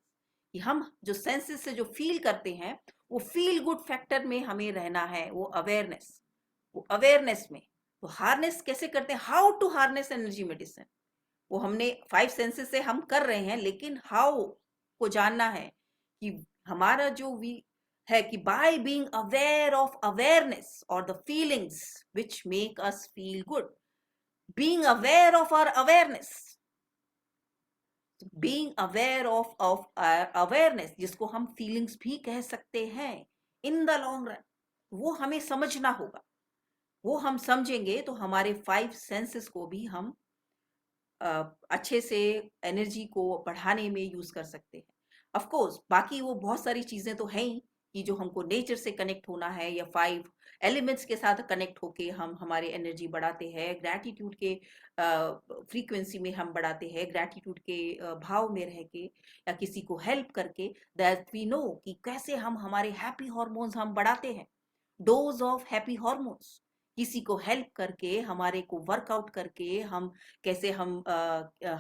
कि हम जो सेंसेस से जो फील करते हैं वो फील गुड फैक्टर में हमें रहना है, वो अवेयरनेस में। तो हार्नेस कैसे करते हैं, how to harness energy medicine, वो हमने 5 सेंसेस से हम कर रहे हैं, लेकिन हाउ को जानना है कि हमारा जो वी है कि by being aware of awareness और the feelings which make us feel good, being aware of our awareness, being aware of awareness जिसको हम फीलिंग्स भी कह सकते हैं इन द लॉन्ग रन, वो हमें समझना होगा। वो हम समझेंगे तो हमारे 5 सेंसेस को भी हम अच्छे से एनर्जी को बढ़ाने में यूज कर सकते हैं। ऑफ कोर्स बाकी वो बहुत सारी चीजें तो हैं ही कि जो हमको नेचर से कनेक्ट होना है या 5 एलिमेंट्स के साथ कनेक्ट होके हम हमारे एनर्जी बढ़ाते हैं, ग्रैटिट्यूड के फ्रीक्वेंसी में हम बढ़ाते हैं, ग्रैटिट्यूड के भाव में रह के या किसी को हेल्प करके, दैट वी नो कि कैसे हम हमारे हैप्पी हार्मोन्स हम बढ़ाते हैं, डोज ऑफ हैप्पी हार्मोन्स, किसी को हेल्प करके, हमारे को वर्कआउट करके हम कैसे हम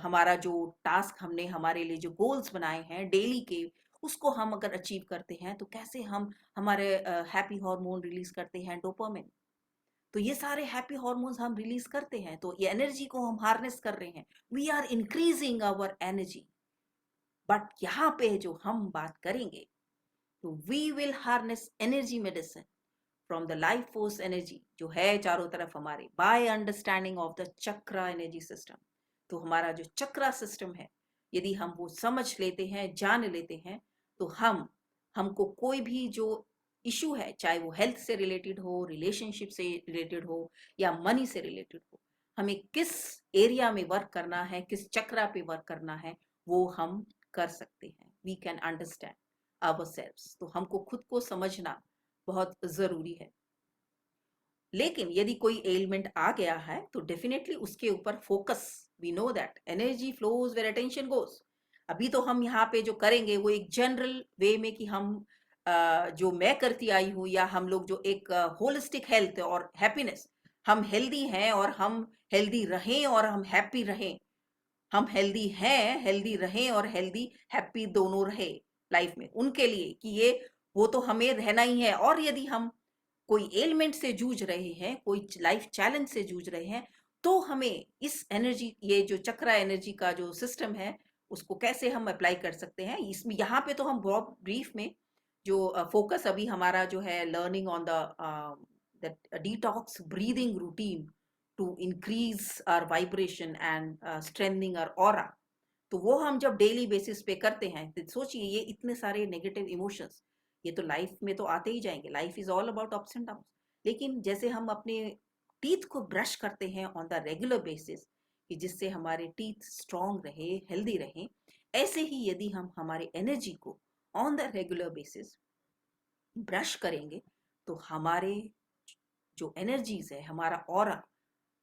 हमारा जो टास्क हमने हमारे लिए जो गोल्स बनाए हैं डेली के, उसको हम अगर अचीव करते हैं तो कैसे हम हमारे हैप्पी हार्मोन रिलीज करते हैं, डोपामिन। तो ये सारे हैप्पी हार्मोन्स हम रिलीज करते हैं, तो ये एनर्जी को हम हार्नेस कर रहे हैं, we are increasing our energy. But यहाँ पे जो हम बात करेंगे तो we will harness energy medicine from the life force energy जो है चारों तरफ हमारे, by understanding of the chakra energy system. तो हमारा जो चक्रा सिस्टम है, यदि हम वो समझ लेते हैं, जान लेते हैं, तो हमको कोई भी जो इशू है, चाहे वो हेल्थ से रिलेटेड हो, रिलेशनशिप से रिलेटेड हो या मनी से रिलेटेड हो, हमें किस एरिया में वर्क करना है, किस चक्रा पे वर्क करना है, वो हम कर सकते हैं। We can understand ourselves. तो हमको खुद को समझना बहुत जरूरी है। लेकिन यदि कोई एलिमेंट आ गया है तो डेफिनेटली उसके ऊपर focus, we know that energy flows where attention goes. अभी तो हम यहाँ पे जो करेंगे वो एक जनरल वे में कि हम जो मैं करती आई हूँ या हम लोग जो एक होलिस्टिक हेल्थ और हैप्पीनेस, हम हेल्दी हैं और हम हेल्दी रहें और हम हैप्पी रहें, हम हेल्दी हैं, हेल्दी रहें और हेल्दी हैप्पी दोनों रहे लाइफ में, उनके लिए कि ये वो तो हमें रहना ही है। और यदि हम कोई एलिमेंट से जूझ रहे हैं, कोई लाइफ चैलेंज से जूझ रहे हैं, तो हमें इस एनर्जी, ये जो चक्रा एनर्जी का जो सिस्टम है, उसको कैसे हम अप्लाई कर सकते हैं। इसमें यहाँ पे तो हम बहुत ब्रीफ में जो फोकस अभी हमारा जो है learning on the detox breathing routine to increase our vibration and strengthening our aura. तो वो हम जब डेली बेसिस पे करते हैं, तो सोचिए ये इतने सारे नेगेटिव इमोशंस ये तो लाइफ में तो आते ही जाएंगे, life is all about ups and down. लेकिन जैसे हम अपने टीथ को ब्रश करते हैं ऑन द रेगुलर बेसिस कि जिससे हमारे टीथ स्ट्रांग रहे, हेल्दी रहे, ऐसे ही यदि हम हमारे एनर्जी को on the regular basis brush करेंगे तो हमारे जो एनर्जीज है, हमारा aura,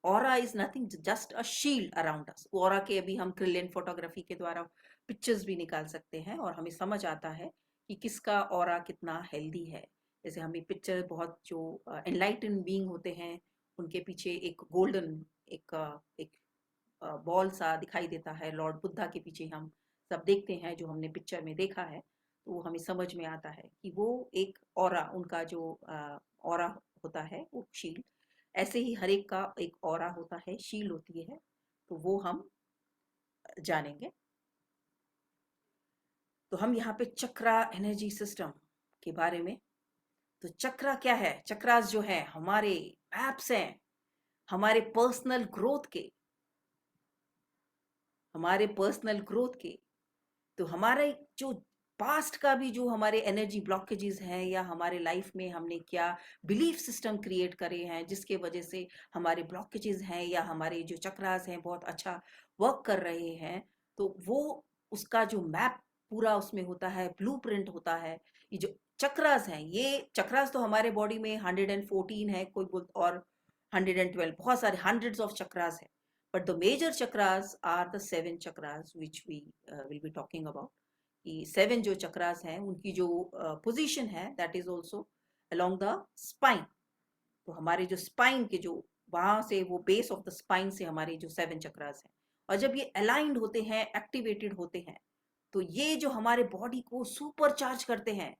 aura is nothing just a shield around us. Aura के अभी हम क्रिलियन फोटोग्राफी के द्वारा पिक्चर्स भी निकाल सकते हैं और हमें समझ आता है कि किसका ऑरा कितना हेल्दी है। जैसे हमें पिक्चर बहुत जो एनलाइटन बीइंग होते हैं, उनके पीछे एक गोल्डन एक बॉल सा दिखाई देता है, लॉर्ड बुद्धा के पीछे हम सब देखते हैं, जो हमने पिक्चर में देखा है, तो वो हमें समझ में आता है कि वो एक ऑरा, उनका जो ऑरा होता है वो शील्ड। ऐसे ही हर एक का एक ऑरा होता है, शील्ड होती है, तो वो हम जानेंगे। तो हम यहाँ पे चक्रा एनर्जी सिस्टम के बारे में, तो चक्रा क्या है, चक्रास जो है हमारे मैप्स हैं हमारे पर्सनल ग्रोथ के, हमारे पर्सनल ग्रोथ के। तो हमारे जो पास्ट का भी जो हमारे एनर्जी ब्लॉकेजेस हैं या हमारे लाइफ में हमने क्या बिलीफ सिस्टम क्रिएट करे हैं जिसके वजह से हमारे ब्लॉकेजेस हैं या हमारे जो चक्रास हैं बहुत अच्छा वर्क कर रहे हैं, तो वो उसका जो मैप पूरा उसमें होता है, ब्लूप्रिंट होता है। ये जो चक्रास हैं, ये चक्रास तो हमारे बॉडी में 114 है, कोई बोल और 112, बहुत सारे हंड्रेड्स ऑफ चक्रास है। But the major chakras are the 7 chakras which we will be talking about. कि 7 जो चक्रास हैं उनकी जो पोजीशन है that is also along the spine. तो हमारे जो स्पाइन के जो वहां से वो बेस ऑफ द स्पाइन से हमारे जो 7 चक्रास हैं, और जब ये अलाइंड होते हैं, एक्टिवेटेड होते हैं, तो ये जो हमारे बॉडी को सुपर चार्ज करते हैं,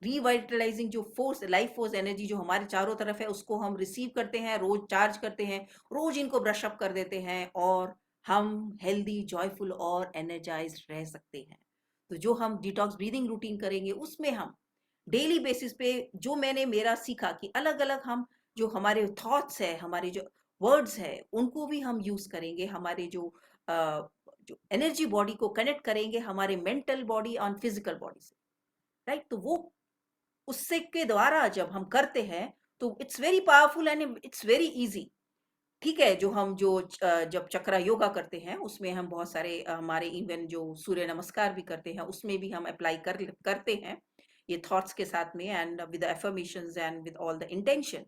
रिवाइटलाइजिंग जो फोर्स, लाइफ फोर्स एनर्जी जो हमारे चारों तरफ है उसको हम रिसीव करते हैं, रोज चार्ज करते हैं, रोज इनको ब्रश अप कर देते हैं और हम हेल्दी, जॉयफुल और एनर्जाइज्ड रह सकते हैं। तो जो हम डिटॉक्स ब्रीदिंग रूटीन करेंगे उसमें हम डेली बेसिस पे जो मैंने मेरा सीखा कि अलग अलग हम जो हमारे थॉट्स है, हमारे जो वर्ड्स है, उनको भी हम यूज करेंगे, हमारे जो एनर्जी बॉडी को कनेक्ट करेंगे हमारे मेंटल बॉडी और फिजिकल बॉडी से, राइट। तो वो उससे के द्वारा जब हम करते हैं तो it's very powerful and it's very easy. ठीक है, जो हम जब चक्रा योगा करते हैं उसमें हम बहुत सारे हमारे इवन जो सूर्य नमस्कार भी करते हैं उसमें भी हम अप्लाई करते हैं ये थॉट्स के साथ में and with affirmations and with all the intention.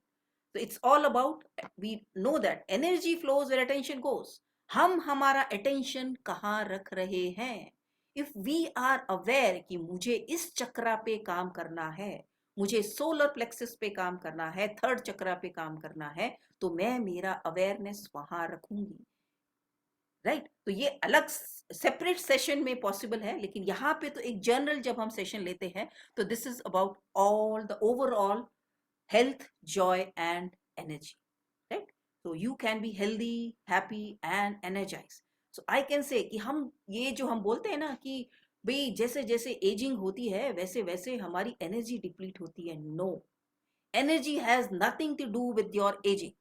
तो it's all about, we know that energy flows where attention goes. हम हमारा अटेंशन कहाँ रख रहे हैं। इफ वी आर अवेयर कि मुझे इस चक्रा पे काम करना है, मुझे सोलर प्लेक्सस पे काम करना है, थर्ड चक्रा पे काम करना है, तो मैं मेरा अवेयरनेस वहां रखूंगी, राइट। तो ये अलग सेपरेट सेशन में पॉसिबल है, लेकिन यहाँ पे तो एक जनरल जब हम सेशन लेते हैं तो this is about all the overall health, joy and energy, right? So you can be healthy, happy and energized. So I can say कि हम ये जो हम बोलते हैं ना कि भाई जैसे जैसे एजिंग होती है वैसे वैसे हमारी एनर्जी डिप्लीट होती है। No, energy has nothing to do with your aging.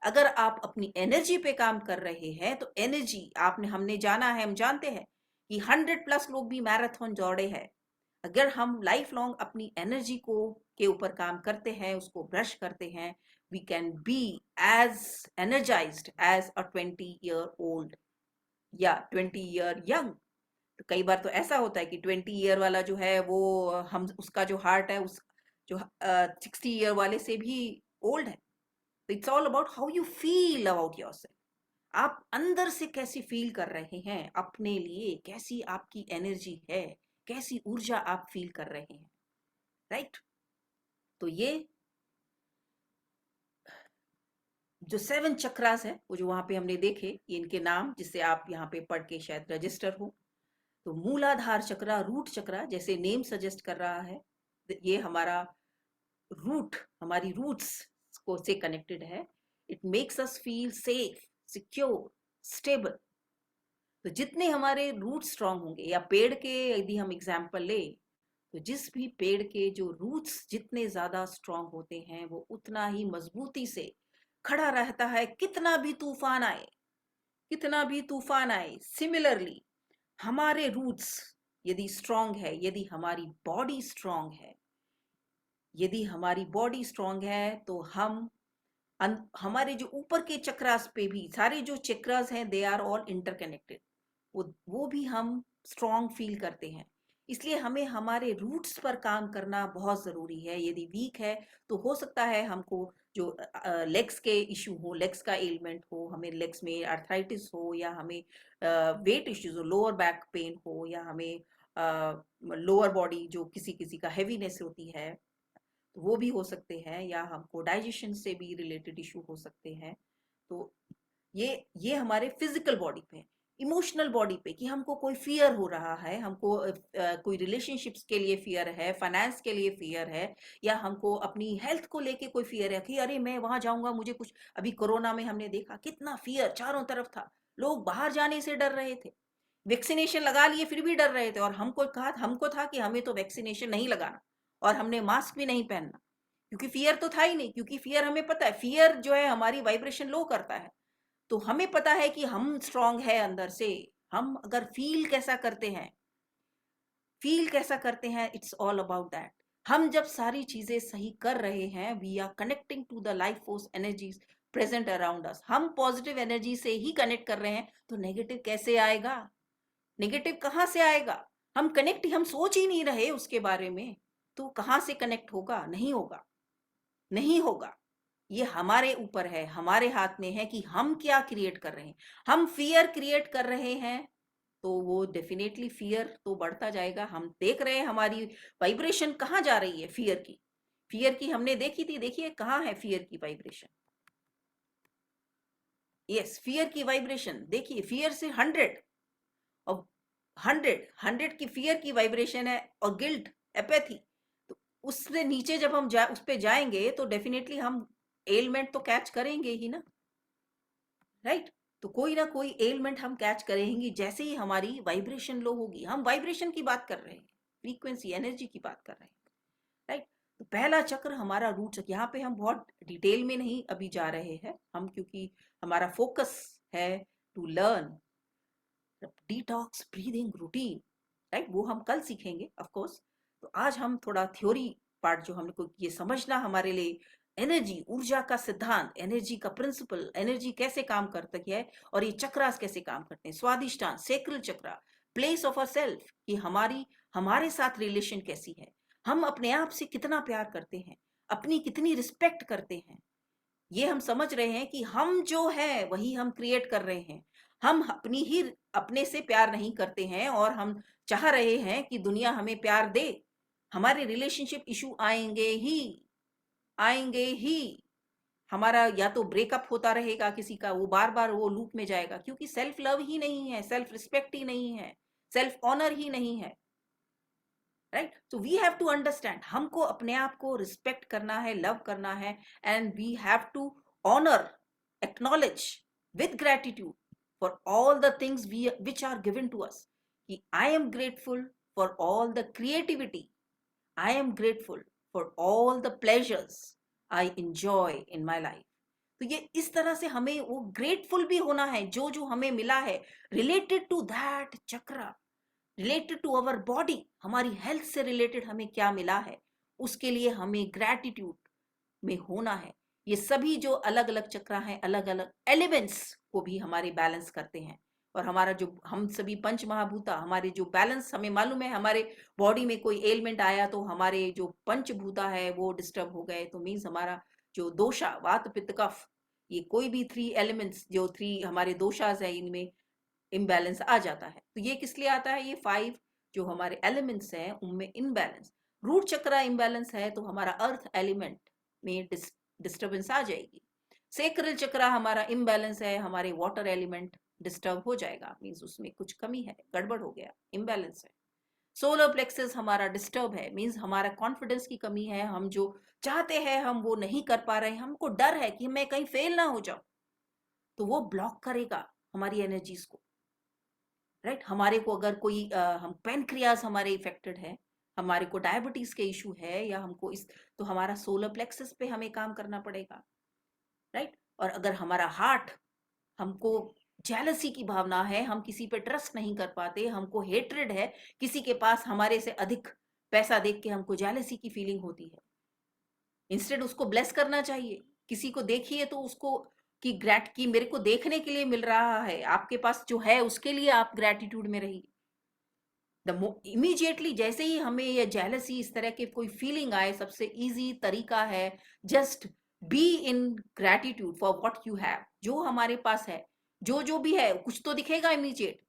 अगर आप अपनी एनर्जी पे काम कर रहे हैं तो एनर्जी हमने जाना है, हम जानते हैं कि 100+ लोग भी मैराथन दौड़े हैं। अगर हम लाइफ लॉन्ग अपनी एनर्जी को के ऊपर काम करते हैं, उसको ब्रश करते हैं, we can be as energized as a 20-year-old या 20-year यंग। तो कई बार तो ऐसा होता है कि 20 ईयर वाला जो है वो हम उसका जो हार्ट है उस जो 60 ईयर वाले से भी ओल्ड है। तो it's all about how you feel about yourself. आप अंदर से कैसी फील कर रहे हैं अपने लिए, कैसी आपकी एनर्जी है, कैसी ऊर्जा आप फील कर रहे हैं, राइट। तो ये जो 7 चक्रास है वो जो वहां पे हमने देखे, ये इनके नाम जिससे आप यहाँ पे पढ़ के शायद रजिस्टर हो। तो मूलाधार चक्रा, रूट चक्रा, जैसे नेम सजेस्ट कर रहा है, ये हमारा रूट, हमारी रूट्स को से कनेक्टेड है। It makes us feel safe, secure, stable. तो जितने हमारे रूट स्ट्रांग होंगे, या पेड़ के यदि हम एग्जाम्पल ले तो जिस भी पेड़ के जो रूट्स जितने ज्यादा स्ट्रांग होते हैं वो उतना ही मजबूती से खड़ा रहता है, कितना भी तूफान आए, कितना भी तूफान आए। सिमिलरली हमारे रूट्स यदि स्ट्रांग है, यदि हमारी बॉडी स्ट्रांग है, यदि हमारी बॉडी स्ट्रांग है तो हमारे जो ऊपर के चक्रास पे भी सारे जो चक्रास हैं दे आर ऑल इंटरकनेक्टेड, वो भी हम स्ट्रांग फील करते हैं। इसलिए हमें हमारे रूट्स पर काम करना बहुत जरूरी है। यदि वीक है तो हो सकता है हमको जो लेग्स के इशू हो, लेग्स का एलिमेंट हो, हमें लेग्स में आर्थराइटिस हो, या हमें वेट इश्यूज हो, लोअर बैक पेन हो, या हमें लोअर बॉडी जो किसी किसी का हैवीनेस होती है तो वो भी हो सकते हैं, या हमको डाइजेशन से भी रिलेटेड इशू हो सकते हैं। तो ये हमारे फिजिकल बॉडी पे। इमोशनल बॉडी पे कि हमको कोई फियर हो रहा है, हमको कोई रिलेशनशिप्स के लिए फियर है, फाइनेंस के लिए फियर है, या हमको अपनी हेल्थ को लेके कोई फियर है कि अरे मैं वहां जाऊंगा मुझे कुछ। अभी कोरोना में हमने देखा कितना फियर चारों तरफ था, लोग बाहर जाने से डर रहे थे, वैक्सीनेशन लगा लिए फिर भी डर रहे थे, और हमको था कि हमें तो वैक्सीनेशन नहीं लगाना और हमने मास्क भी नहीं पहनना, क्योंकि फियर तो था ही नहीं। क्योंकि फियर हमें पता है, फियर जो है हमारी वाइब्रेशन लो करता है। तो हमें पता है कि हम स्ट्रांग है अंदर से। हम अगर फील कैसा करते हैं, इट्स ऑल अबाउट दैट। हम जब सारी चीजें सही कर रहे हैं, we are connecting to the life force energies present around us. हम पॉजिटिव एनर्जी से ही कनेक्ट कर रहे हैं, तो नेगेटिव कैसे आएगा? नेगेटिव कहाँ से आएगा? हम सोच ही नहीं रहे उसके बारे में, तो कहाँ से कनेक्ट होगा? नहीं होगा, नहीं होगा। ये हमारे ऊपर है, हमारे हाथ में है कि हम क्या क्रिएट कर रहे हैं। हम फियर क्रिएट कर रहे हैं तो वो डेफिनेटली फियर तो बढ़ता जाएगा। हम देख रहे हैं हमारी वाइब्रेशन कहाँ जा रही है फियर की हमने देखी थी, देखिए कहाँ है फियर की वाइब्रेशन। यस, फियर की वाइब्रेशन देखिए, फियर से 100 और 100 की फियर की वाइब्रेशन है, और गिल्ट, एपैथी, तो उससे नीचे जब हम उस पे जाएंगे तो डेफिनेटली हम एलिमेंट तो कैच करेंगे ही ना, राइट। तो कोई ना कोई एलिमेंट हम कैच करेंगे जैसे ही हमारी वाइब्रेशन लो होगी। हम वाइब्रेशन की बात कर रहे हैं, फ्रीक्वेंसी, एनर्जी की बात कर रहे हैं, राइट। तो पहला चक्र हमारा रूट चक्र, यहाँ पे हम बहुत डिटेल में नहीं अभी जा रहे हैं हम, क्योंकि हमारा फोकस है to learn detox breathing routine, right. वो हम कल सीखेंगे ऑफ कोर्स। तो आज हम थोड़ा थ्योरी पार्ट जो हमको ये समझना हमारे लिए, एनर्जी, ऊर्जा का सिद्धांत, एनर्जी का प्रिंसिपल, एनर्जी कैसे काम करती है और ये चक्रास कैसे काम करते हैं, Swadhisthana, sacral chakra, place of our self, कि हमारे साथ रिलेशन कैसी है, हम अपने आप से कितना प्यार करते हैं, अपनी कितनी रिस्पेक्ट करते हैं। ये हम समझ रहे हैं कि हम जो है वही हम क्रिएट कर रहे हैं। हम अपने से प्यार नहीं करते हैं और हम चाह रहे हैं कि दुनिया हमें प्यार दे। हमारे रिलेशनशिप इशू आएंगे ही। हमारा या तो ब्रेकअप होता रहेगा किसी का, वो बार बार वो लूप में जाएगा, क्योंकि सेल्फ लव ही नहीं है, सेल्फ रिस्पेक्ट ही नहीं है, सेल्फ ऑनर ही नहीं है, right. So we have to understand, हमको अपने आप को रिस्पेक्ट करना है, लव करना है, and we have to honour, acknowledge with gratitude for all the things which are given to us. कि I am grateful for all the creativity, I am grateful for all the pleasures I enjoy in my life. तो ये इस तरह से हमें वो grateful भी होना है जो जो हमें मिला है, related to that chakra, related to our body, हमारी हेल्थ से रिलेटेड हमें क्या मिला है, उसके लिए हमें ग्रेटिट्यूड में होना है। ये सभी जो अलग अलग चक्रा हैं, अलग अलग एलिमेंट्स को भी हमारे बैलेंस करते हैं। और हमारा जो हम सभी पंच महाभूता, हमारे जो बैलेंस, हमें मालूम है हमारे बॉडी में कोई एलिमेंट आया तो हमारे जो पंचभूता है वो डिस्टर्ब हो गए, तो मीन्स हमारा जो दोषा, वात पित्त कफ, ये कोई भी 3 एलिमेंट्स, जो 3 हमारे दोषास है, इनमें इम्बैलेंस आ जाता है। तो ये किस लिए आता है, ये 5 जो हमारे एलिमेंट्स हैं उनमें इम्बैलेंस। रूट चक्रा इम्बैलेंस है तो हमारा अर्थ एलिमेंट में डिस्टर्बेंस आ जाएगी। सेक्रल चक्रा हमारा इम्बैलेंस है, हमारे वाटर एलिमेंट डिस्टर्ब हो जाएगा, मीन्स उसमें कुछ कमी है, गड़बड़ हो गया, इम्बैलेंस है। सोलर प्लेक्सस हमारा डिस्टर्ब है, मीन्स हमारा कॉन्फिडेंस की कमी है, हम जो चाहते हैं हम वो नहीं कर पा रहे हैं, हमको डर है कि मैं कहीं फेल ना हो जाऊं, तो वो ब्लॉक करेगा हमारी एनर्जीज को, राइट। हमारे को अगर कोई हम पैनक्रियाज हमारे इफेक्टेड है, हमारे को डायबिटीज के इशू है, या हमको तो हमारा सोलर प्लेक्सस पे हमें काम करना पड़ेगा, राइट। और अगर हमारा हार्ट, हमको जेलसी की भावना है, हम किसी पे ट्रस्ट नहीं कर पाते, हमको हेट्रेड है, किसी के पास हमारे से अधिक पैसा देख के हमको जेलसी की फीलिंग होती है, इंस्टेड उसको ब्लेस करना चाहिए। किसी को देखिए तो उसको कि मेरे को देखने के लिए मिल रहा है, आपके पास जो है उसके लिए आप ग्रेटिट्यूड में रहिए। इमीडिएटली जैसे ही हमें ये जेलसी, इस तरह के कोई फीलिंग आए, सबसे इजी तरीका है just be in gratitude for what you have, जो हमारे पास है, जो भी है, कुछ तो दिखेगा immediate,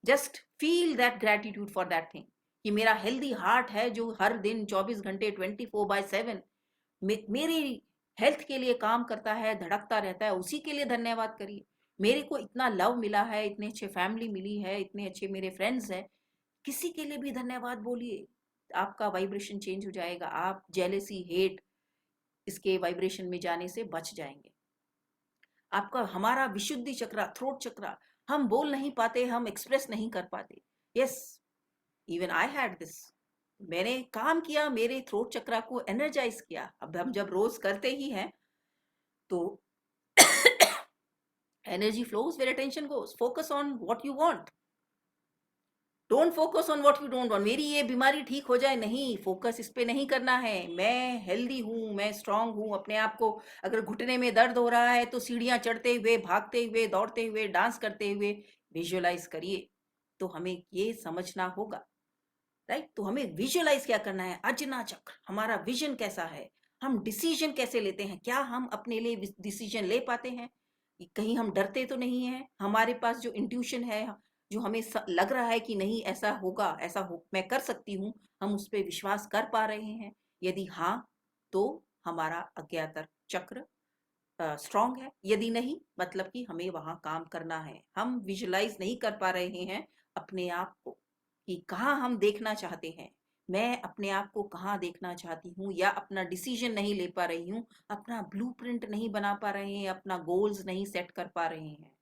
just feel that gratitude for that thing, कि मेरा हेल्दी हार्ट है जो हर दिन 24 घंटे 24/7 मेरी हेल्थ के लिए काम करता है, धड़कता रहता है, उसी के लिए धन्यवाद करिए। मेरे को इतना लव मिला है, इतने अच्छे फैमिली मिली है, इतने अच्छे मेरे फ्रेंड्स हैं, किसी के लिए भी धन्यवाद बोलिए, आपका वाइब्रेशन चेंज हो जाएगा, आप जेलेसी, हेट, इसके वाइब्रेशन में जाने से बच जाएंगे। आपका हमारा विशुद्धि चक्रा, थ्रोट चक्रा, हम बोल नहीं पाते, हम एक्सप्रेस नहीं कर पाते। Yes, even I had this, मैंने काम किया, मेरे थ्रोट चक्रा को एनर्जाइज किया। अब हम जब रोज करते ही हैं तो energy flows where attention goes, focus on what you want, don't focus on what you don't want. मेरी ये बीमारी ठीक हो जाए, नहीं, फोकस इस पे नहीं करना है। मैं हेल्दी हूँ, मैं स्ट्रांग हूँ, अपने आप को, अगर घुटने में दर्द हो रहा है तो सीढ़ियाँ चढ़ते हुए, भागते हुए, दौड़ते हुए, डांस करते हुए विजुअलाइज करिए। तो हमें ये समझना होगा, राइट। तो हमें विजुअलाइज क्या करना है, अजना चक्र, हमारा विजन कैसा है, हम डिसीजन कैसे लेते हैं, क्या हम अपने लिए डिसीजन ले पाते हैं, कहीं हम डरते तो नहीं है, हमारे पास जो इंट्यूशन है, जो हमें लग रहा है कि नहीं ऐसा होगा, मैं कर सकती हूँ, हम उस पर विश्वास कर पा रहे हैं? यदि हाँ, तो हमारा अज्ञात चक्र स्ट्रांग है। यदि नहीं, मतलब कि हमें वहां काम करना है। हम विजुलाइज नहीं कर पा रहे हैं अपने आप को कि कहाँ हम देखना चाहते हैं, मैं अपने आप को कहाँ देखना चाहती हूँ, या अपना डिसीजन नहीं ले पा रही हूँ, अपना ब्लूप्रिंट नहीं बना पा रहे हैं, अपना गोल्स नहीं सेट कर पा रहे हैं।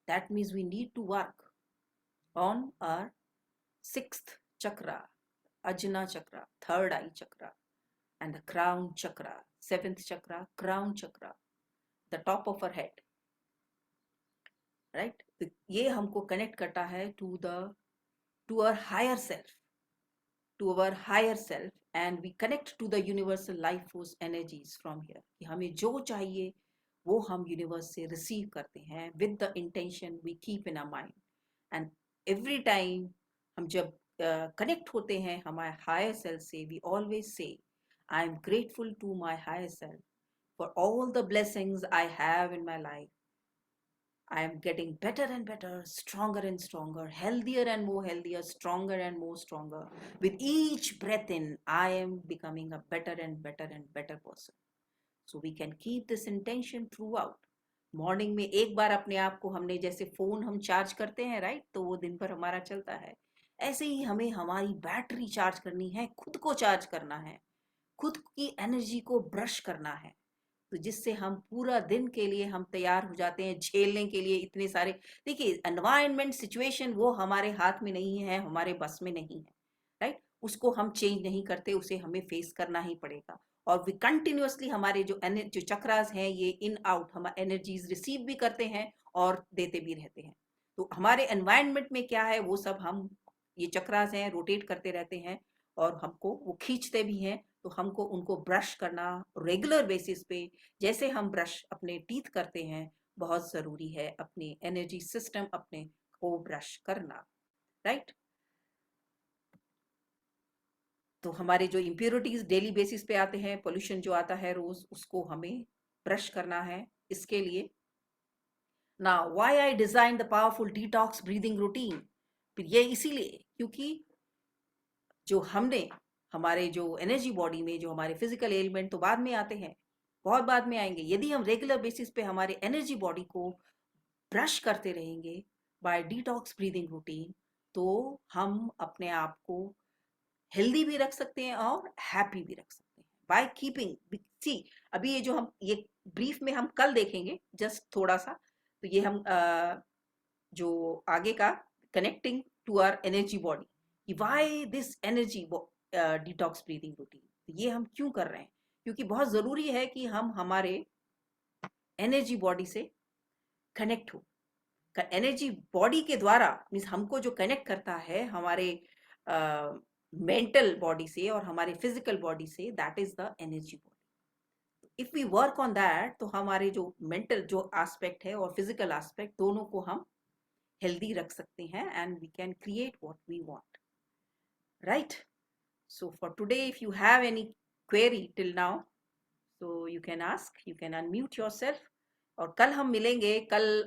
That means we need to work on our 6th chakra, Ajna chakra, third eye chakra, and the crown chakra, 7th chakra, crown chakra, the top of our head, right? तो ये हमको connect करता है to our higher self, and we connect to the universal life force energies from here, कि हमें जो चाहिए वो हम यूनिवर्स से रिसीव करते हैं with the intention we keep in our mind. And every time हम जब कनेक्ट होते हैं हमारे हायर सेल्फ से, we always say I am grateful to my higher self for all the blessings I have in my life. I am getting better and better, stronger and stronger, healthier and more healthier, stronger and more stronger. With each breath in, I am becoming a better and better and better person. So we can keep this intention throughout. Morning में एक बार अपने आप को, हमने जैसे phone हम charge करते हैं, राइट, तो वो दिन भर हमारा चलता है। ऐसे ही हमें हमारी बैटरी चार्ज करनी है, खुद को चार्ज करना है, खुद की एनर्जी को ब्रश करना है, तो जिससे हम पूरा दिन के लिए हम तैयार हो जाते हैं, झेलने के लिए इतने सारे। देखिए, एनवायरनमेंट सिचुएशन वो हमारे हाथ में नहीं है, हमारे बस में नहीं है, राइट, उसको हम चेंज नहीं करते, उसे हमें फेस करना ही पड़ेगा। और वी कंटिन्यूअसली हमारे जो चक्रास हैं ये इन आउट, हम एनर्जीज रिसीव भी करते हैं और देते भी रहते हैं। तो हमारे एनवायरनमेंट में क्या है, वो सब हम, ये चक्रास हैं, रोटेट करते रहते हैं और हमको वो खींचते भी हैं। तो हमको उनको ब्रश करना रेगुलर बेसिस पे, जैसे हम ब्रश अपने टीथ करते हैं, बहुत जरूरी है अपने एनर्जी सिस्टम अपने को ब्रश करना, राइट। तो हमारे जो इम्प्योरिटीज डेली बेसिस पे आते हैं, पोल्यूशन जो आता है रोज, उसको हमें ब्रश करना है। इसके लिए now why I design the powerful detox breathing routine, फिर ये इसीलिए क्योंकि जो हमने हमारे जो एनर्जी बॉडी में, जो हमारे फिजिकल एलिमेंट तो बाद में आते हैं, बहुत बाद में आएंगे। यदि हम रेगुलर बेसिस पे हमारे एनर्जी बॉडी को ब्रश करते रहेंगे बाय डिटॉक्स ब्रीदिंग रूटीन, तो हम अपने आप को हेल्दी भी रख सकते हैं और हैप्पी भी रख सकते हैं बाय कीपिंग। सी, अभी ये जो हम ये ब्रीफ में हम कल देखेंगे जस्ट थोड़ा सा, तो ये हम जो आगे का connecting to our energy body, why this energy detox breathing routine, ये हम क्यों कर रहे हैं? क्योंकि बहुत जरूरी है कि हम हमारे एनर्जी बॉडी से कनेक्ट हो। एनर्जी बॉडी के द्वारा मीन्स हमको जो कनेक्ट करता है हमारे मेंटल बॉडी से और हमारे फिजिकल बॉडी से, that is the energy body. If we work on that, तो हमारे जो मेंटल जो एस्पेक्ट है और फिजिकल एस्पेक्ट दोनों को हम हेल्दी रख सकते हैं, and we can create what we want, right. So for today, if you have any query till now, so you can ask, you can unmute yourself। और कल हम मिलेंगे, कल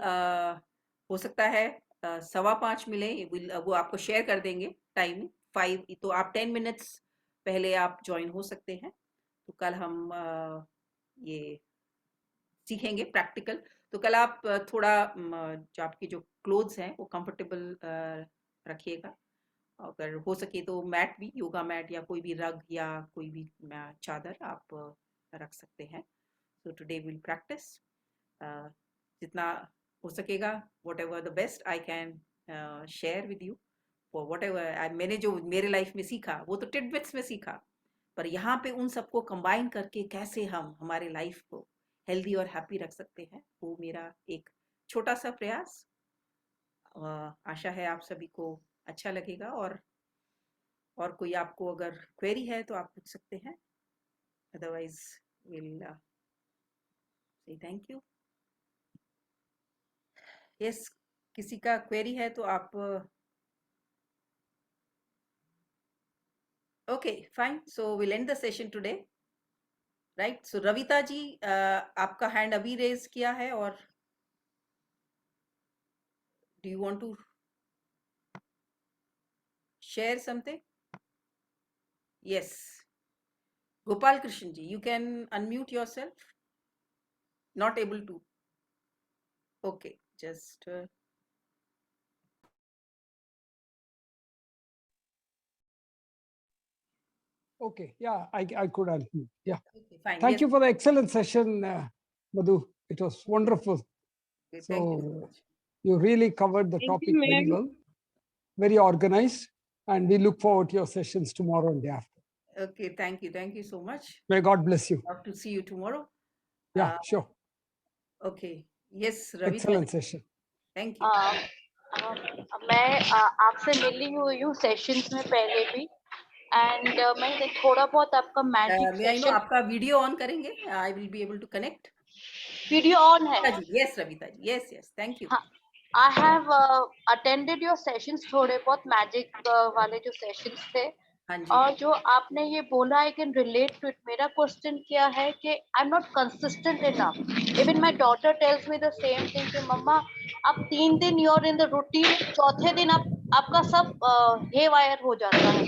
हो सकता है 5:15 मिले, वो आपको शेयर कर देंगे टाइम 5, तो आप 10 मिनट्स पहले आप ज्वाइन हो सकते हैं। तो कल हम ये सीखेंगे प्रैक्टिकल। तो कल आप थोड़ा जो आपके जो क्लोथ्स हैं वो कंफर्टेबल रखिएगा, अगर हो सके तो मैट भी, योगा मैट या कोई भी रग या कोई भी चादर आप रख सकते हैं। सो टुडे विल प्रैक्टिस जितना हो सकेगा, what ever the best I can share with you, for what ever मैंने जो मेरे लाइफ में सीखा, वो तो टिडबिट्स में सीखा, पर यहाँ पे उन सबको कंबाइन करके कैसे हम हमारे लाइफ को हेल्दी और हैप्पी रख सकते हैं, वो मेरा एक छोटा सा प्रयास। आशा है आप सभी को अच्छा लगेगा, और कोई आपको अगर क्वेरी है तो आप पूछ सकते हैं, otherwise will say thank you. Yes, किसी का क्वेरी है तो आप, okay fine, so will end the session today, right. So Ravita ji, आपका हैंड अभी रेज किया है, और do you want to share something? Yes. Gopal Krishnan ji, you can unmute yourself. Not able to. Okay, just Okay, yeah, I could unmute. Yeah. okay, fine. Thank Yes. you for the excellent session, Madhu. It was wonderful. Okay, thank you so So much. you really covered the Thank topic you, very ma'am. well, very organized, and we look forward to your sessions tomorrow and day after. Okay, thank you. Thank you so much. May God bless you. Hope to see you tomorrow. Yeah, sure. Okay. Yes, Ravita. Excellent session. Thank you. मैं आपसे मिली हुई हूँ sessions में पहले भी and मैं थोड़ा बहुत आपका magic May I know session आपका वीडियो ऑन करेंगे? I will be able to connect. Video on है Yes, Ravita ji. Yes, yes. Thank you. हाँ I have attended your sessions थोड़े बहुत मैजिक वाले जो सेशंस थे हाँ जी. और जो आपने ये बोला I can relate to it मेरा क्वेश्चन क्या है कि I am not consistent enough even my daughter tells me the same thing कि मम्मा आप 3 दिन you are in the routine चौथे दिन आपका सब हे वायर हो जाता है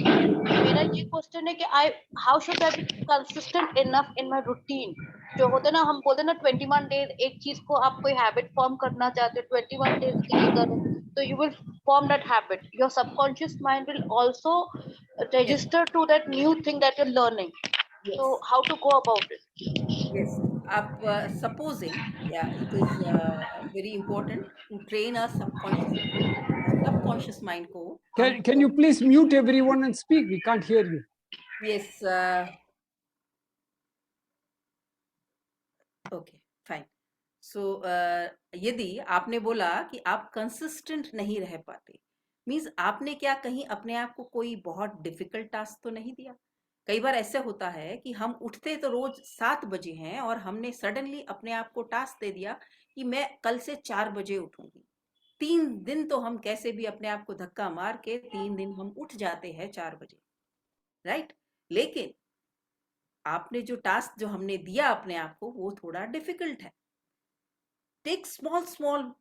मेरा ये क्वेश्चन है कि I how should I be consistent enough in my routine जो होते ना हम बोलते ना 21 डेज एक चीज को आप कोई हैबिट फॉर्म करना चाहते हो 21 डेज के लिए करो तो you will form that habit your subconscious mind will also register to that new thing that you're learning Yes. so how to go about it Yes. आप supposing, yeah, it is very important to train our subconscious mind को. Can you please mute everyone and speak? We can't hear you. Yes. Okay, fine. So यदि आपने बोला कि आप consistent नहीं रह पाते, मीन्स आपने क्या कहीं अपने आप को कोई बहुत डिफिकल्ट टास्क तो नहीं दिया? कई बार ऐसे होता है कि हम उठते तो रोज 7 बजे हैं और हमने सडनली अपने आप को टास्क दे दिया कि मैं कल से 4 बजे उठूंगी. 3 दिन तो हम कैसे भी अपने आप को धक्का मार के 3 दिन हम उठ जाते हैं 4 बजे, राइट? लेकिन आपने जो टास्क जो हमने दिया अपने आप को वो थोड़ा डिफिकल्ट है. टेक स्मॉल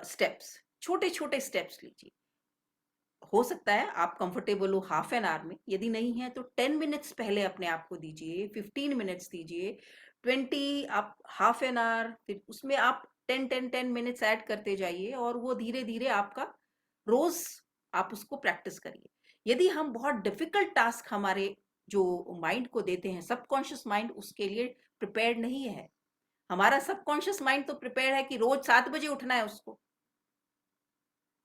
स्टेप्स, छोटे छोटे स्टेप्स लीजिए. हो सकता है आप कंफर्टेबल हो हाफ एन आवर में, यदि नहीं है तो 10 मिनट्स पहले अपने आप को दीजिए, 15 मिनट्स दीजिए, 20 आप हाफ एन आवर, फिर उसमें आप 10 मिनट्स ऐड करते जाइए और वो धीरे धीरे आपका रोज आप उसको प्रैक्टिस करिए. यदि हम बहुत डिफिकल्ट टास्क हमारे जो माइंड को देते हैं, सबकॉन्शियस माइंड उसके लिए प्रिपेयर्ड नहीं है. हमारा सबकॉन्शियस माइंड तो प्रिपेयर है कि रोज 7 बजे उठना है उसको,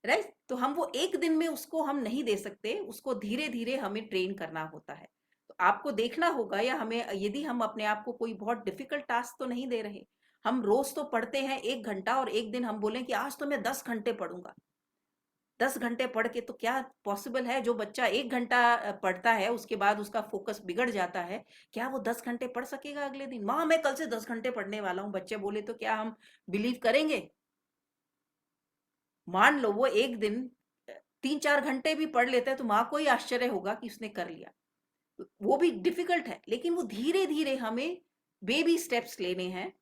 राइट? तो हम वो एक दिन में उसको हम नहीं दे सकते, उसको धीरे धीरे हमें ट्रेन करना होता है. तो आपको देखना होगा या हमें, यदि हम अपने आप को कोई बहुत डिफिकल्ट टास्क तो नहीं दे रहे, हम रोज तो पढ़ते हैं 1 घंटा और एक दिन हम बोलें कि आज तो मैं 10 घंटे पढ़ूंगा. 10 घंटे पढ़ के तो क्या पॉसिबल है? जो बच्चा 1 घंटा पढ़ता है उसके बाद उसका फोकस बिगड़ जाता है, क्या वो 10 घंटे पढ़ सकेगा अगले दिन? माँ मैं कल से 10 घंटे पढ़ने वाला हूँ, बच्चे बोले तो क्या हम बिलीव करेंगे? मान लो वो एक दिन 3-4 घंटे भी पढ़ लेता है तो माँ को ही आश्चर्य होगा कि उसने कर लिया. वो भी डिफिकल्ट है, लेकिन वो धीरे धीरे हमें बेबी स्टेप्स लेने हैं,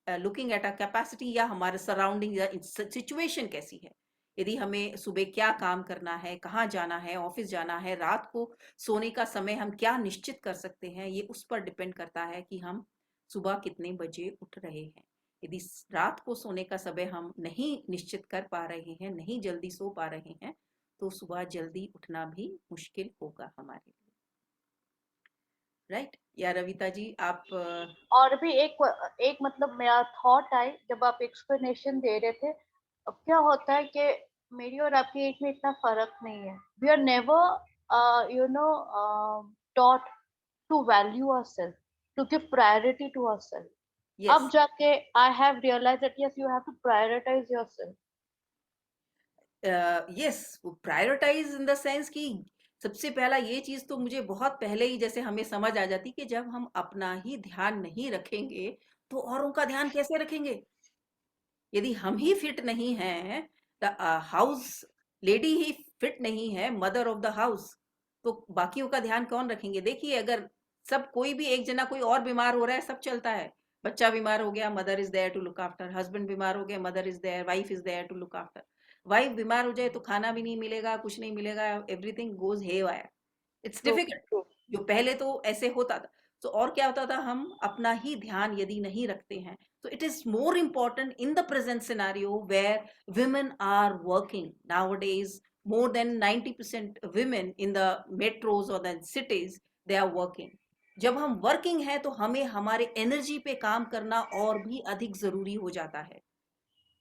लुकिंग एट अ कैपेसिटी या हमारे सराउंडिंग या सिचुएशन कैसी है. यदि हमें सुबह क्या काम करना है, कहाँ जाना है, ऑफिस जाना है, रात को सोने का समय हम क्या निश्चित कर सकते हैं, ये उस पर डिपेंड करता है कि हम सुबह कितने बजे उठ रहे हैं. यदि रात को सोने का समय हम नहीं निश्चित कर पा रहे हैं, नहीं जल्दी सो पा रहे हैं, तो सुबह जल्दी उठना भी मुश्किल होगा हमारे लिए, राइट? या रविता जी आप और भी एक मतलब मेरा थॉट आई जब आप एक्सप्लेनेशन दे रहे थे. अब क्या होता है कि मेरी और आपकी एज में इतना फर्क नहीं है. We are never you know taught to value ourself to give priority to ourself. अब जाके I have realised that yes you have to prioritise yourself. Yes, prioritise in the sense कि सबसे पहला ये चीज तो मुझे बहुत पहले ही जैसे हमें समझ आ जाती कि जब हम अपना ही ध्यान नहीं रखेंगे तो औरों का ध्यान कैसे रखेंगे? यदि हम ही फिट नहीं हैं, हाउस लेडी ही फिट नहीं है, मदर ऑफ द हाउस, तो बाकियों का ध्यान कौन रखेंगे? देखिए अगर सब कोई भी एक जना कोई और बीमार हो रहा है, सब चलता है. बच्चा बीमार हो गया, mother is there to look after. Husband बीमार हो गया, mother is there, wife is there to look after. Wife बीमार हो जाए तो खाना भी नहीं मिलेगा, कुछ नहीं मिलेगा, everything goes haywire. It's difficult. जो पहले तो ऐसे होता था. तो और क्या होता था, हम अपना ही ध्यान यदि नहीं रखते हैं, तो it is more important in the present scenario where women are working nowadays. More than 90% women in the metros or the cities, they are working. जब हम वर्किंग है तो हमें हमारे एनर्जी पे काम करना और भी अधिक जरूरी हो जाता है,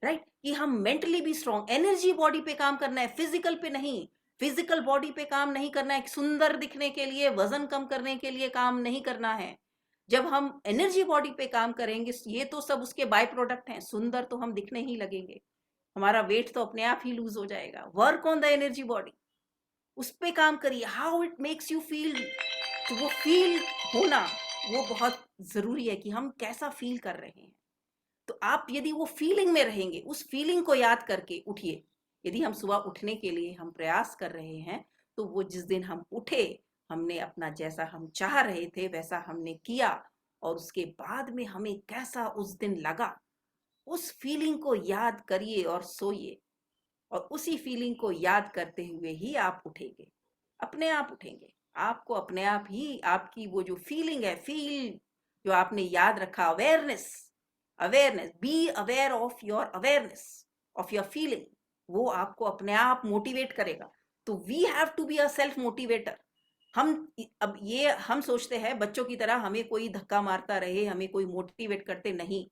राइट? कि हम मेंटली भी स्ट्रॉन्ग, एनर्जी बॉडी पे काम करना है, फिजिकल पे नहीं. फिजिकल बॉडी पे काम नहीं करना है, सुंदर दिखने के लिए, वजन कम करने के लिए काम नहीं करना है. जब हम एनर्जी बॉडी पे काम करेंगे, ये तो सब उसके बाय प्रोडक्ट हैं. सुंदर तो हम दिखने ही लगेंगे, हमारा वेट तो अपने आप ही लूज हो जाएगा. Work on the energy body, उस पे काम करिए. How it makes you feel, तो वो फील होना वो बहुत जरूरी है कि हम कैसा फील कर रहे हैं. तो आप यदि वो फीलिंग में रहेंगे, उस फीलिंग को याद करके उठिए. यदि हम सुबह उठने के लिए हम प्रयास कर रहे हैं, तो वो जिस दिन हम उठे, हमने अपना जैसा हम चाह रहे थे वैसा हमने किया, और उसके बाद में हमें कैसा उस दिन लगा, उस फीलिंग को याद करिए और सोइए. और उसी फीलिंग को याद करते हुए ही आप उठेंगे, अपने आप उठेंगे. आपको अपने आप ही आपकी वो जो फीलिंग है, फील जो आपने याद रखा, awareness, be aware of your awareness of your feeling, वो आपको अपने आप मोटिवेट करेगा. तो we have to be a self motivator. अब ये हम सोचते हैं बच्चों की तरह हमें कोई धक्का मारता रहे, हमें कोई मोटिवेट करते नहीं.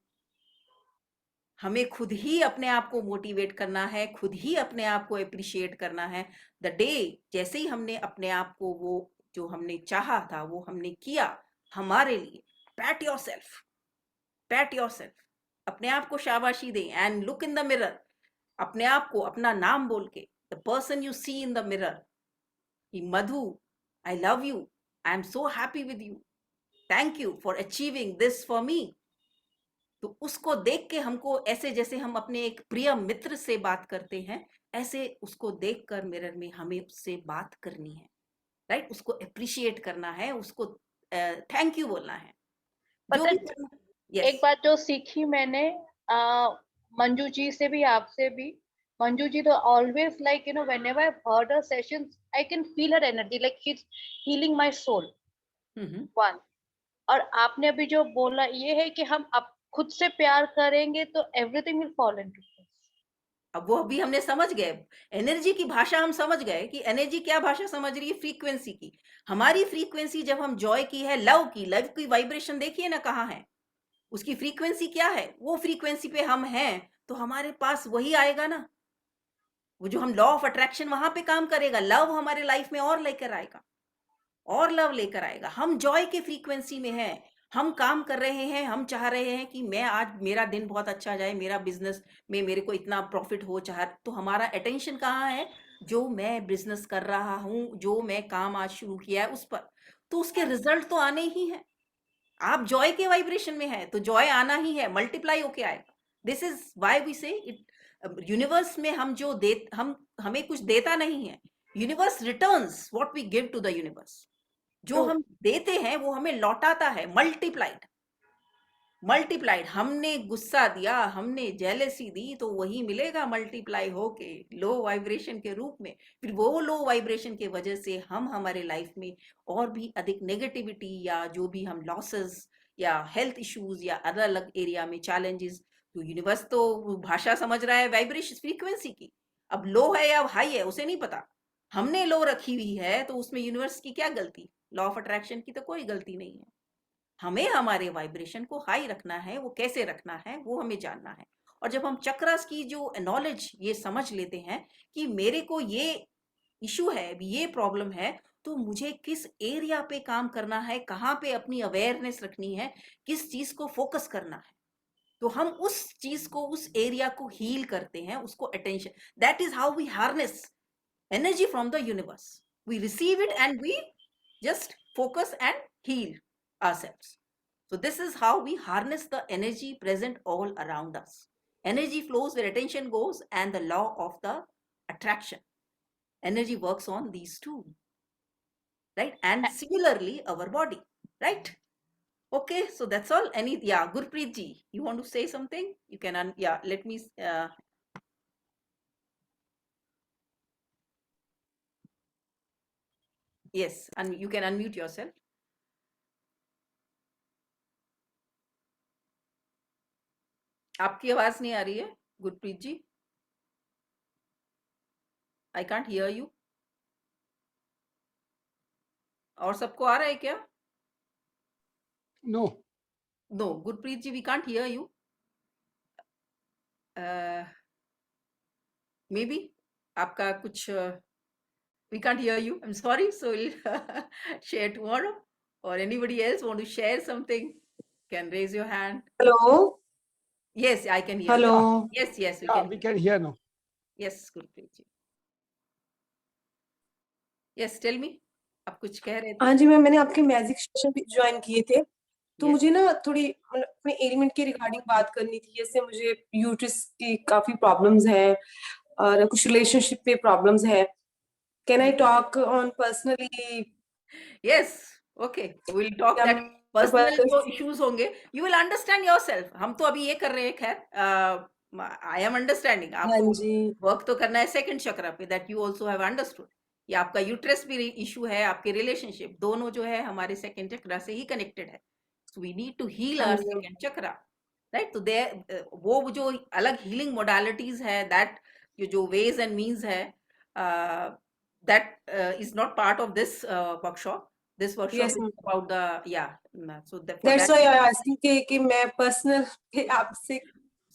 हमें खुद ही अपने आप को मोटिवेट करना है, खुद ही अपने आप को अप्रिशिएट करना है. द डे जैसे ही हमने अपने आप को वो जो हमने चाहा था वो हमने किया हमारे लिए, पैट योरसेल्फ, पैट योरसेल्फ, अपने आप को शाबाशी दें. And look in the mirror, अपने आप को अपना नाम बोल के, the person you see in the mirror, Madhu, I love you, I am so happy with you, thank you for achieving this for me. तो उसको देख के हमको ऐसे जैसे हम अपने एक प्रिय मित्र से बात करते हैं, ऐसे उसको देखकर मिरर में हमें उससे बात करनी है, राइट? उसको अप्रिशिएट करना है, उसको थैंक यू बोलना है. जो पता भी एक बात जो सीखी मैंने मंजू जी से भी, आपसे भी. मंजू जी तो always like whenever I've heard her sessions, I can feel her energy like she's healing my soul. One. और आपने अभी जो बोला ये है कि हम अब खुद से प्यार करेंगे तो everything will fall into place. अब वो अभी हमने समझ गए, एनर्जी की भाषा हम समझ गए कि एनर्जी क्या भाषा समझ रही है, फ्रीक्वेंसी की. हमारी फ्रीक्वेंसी जब हम जॉय की है, लव की वाइब्रेशन देखिए ना कहाँ है, उसकी फ्रीक्वेंसी क्या है, वो फ्रीक्वेंसी पे हम हैं, तो हमारे पास वही आएगा ना. वो जो हम लॉ ऑफ अट्रैक्शन वहां पे काम करेगा, लव हमारे लाइफ में और लेकर आएगा, और लव लेकर आएगा. हम जॉय के फ्रीक्वेंसी में हैं, हम काम कर रहे हैं, हम चाह रहे हैं कि मैं आज मेरा दिन बहुत अच्छा जाए, मेरा बिजनेस में मेरे को इतना प्रॉफिट हो, चाह, तो हमारा अटेंशन कहाँ है, जो मैं बिजनेस कर रहा हूं, जो मैं काम आज शुरू किया है उस पर. तो उसके रिजल्ट तो आने ही हैं. आप जॉय के वाइब्रेशन में है तो जॉय आना ही है, मल्टीप्लाई होके आएगा. This is why we say it, universe में हम जो हमें कुछ देता नहीं है, universe returns what we give to the universe. जो हम देते हैं वो हमें लौटाता है, मल्टीप्लाइड. हमने गुस्सा दिया, हमने जेलेसी दी, तो वही मिलेगा मल्टीप्लाई होके लो वाइब्रेशन के रूप में. फिर वो लो वाइब्रेशन के वजह से हम हमारे लाइफ में और भी अधिक नेगेटिविटी या जो भी हम लॉसेस या हेल्थ इश्यूज या अलग अलग एरिया में चैलेंजेस, तो यूनिवर्स तो भाषा समझ रहा है वाइब्रेशन फ्रीक्वेंसी की. अब लो है या हाई है उसे नहीं पता, हमने लो रखी हुई है, तो उसमें यूनिवर्स की क्या गलती, लॉ ऑफ अट्रैक्शन की तो कोई गलती नहीं है. हमें हमारे वाइब्रेशन को हाई रखना है, वो कैसे रखना है वो हमें जानना है. और जब हम चक्रास की जो नॉलेज ये समझ लेते हैं कि मेरे को ये इशू है, ये प्रॉब्लम है, तो मुझे किस एरिया पे काम करना है, कहाँ पे अपनी अवेयरनेस रखनी है, किस चीज को फोकस करना है, तो हम उस चीज को, उस एरिया को हील करते हैं, उसको attention. That is how we harness energy from the universe. We receive it and we just focus and heal ourselves. So this is how we harness the energy present all around us. Energy flows where attention goes, and the law of the attraction. Energy works on these two, right? And similarly our body, right? Okay, so that's all. Gurpreet ji, you want to say something? You can, let me, Yes, and you can unmute yourself. आपकी आवाज नहीं आ रही है गुरप्रीत जी. I can't hear you. और सबको आ रहा है क्या? No. No, Gurpreet ji, we can't hear you. Maybe आपका कुछ we can't hear you. I'm sorry. So we'll share tomorrow. Or anybody else want to share something? Can raise your hand. Hello. Yes, I can hear. Hello. Yes, yes, we Yeah, can. we can hear now. Yes, Gurpreet ji. Yes, tell me. आप कुछ कह रहे थे? हाँ जी ma'am, मैंने आपके magic session भी join किए थे, तो Yes. मुझे ना थोड़ी मतलब अपने एलिमेंट के रिगार्डिंग बात करनी थी. जैसे मुझे यूट्रस की काफी प्रॉब्लम्स हैं और कुछ रिलेशनशिप पे प्रॉब्लम्स है. Can I talk on personally? Yes, okay. We'll talk Yeah, that personal but- जो issues होंगे, you will understand yourself. हम तो अभी ये कर रहे हैं खैर. I am understanding. हाँ आपको जी. वर्क तो करना है सेकंड चक्र पे, that you also have understood. ये आपका यूट्रस भी इशू है, आपके रिलेशनशिप दोनों जो है हमारे सेकंड चक्र से ही कनेक्टेड है. So we need to heal our second chakra, right? तो there वो जो अलग healing modalities है, that जो ways and means है, that is not part of this workshop. This workshop Yes, is ma'am. about the so for That's that, why I asking कि मैं personal आपसे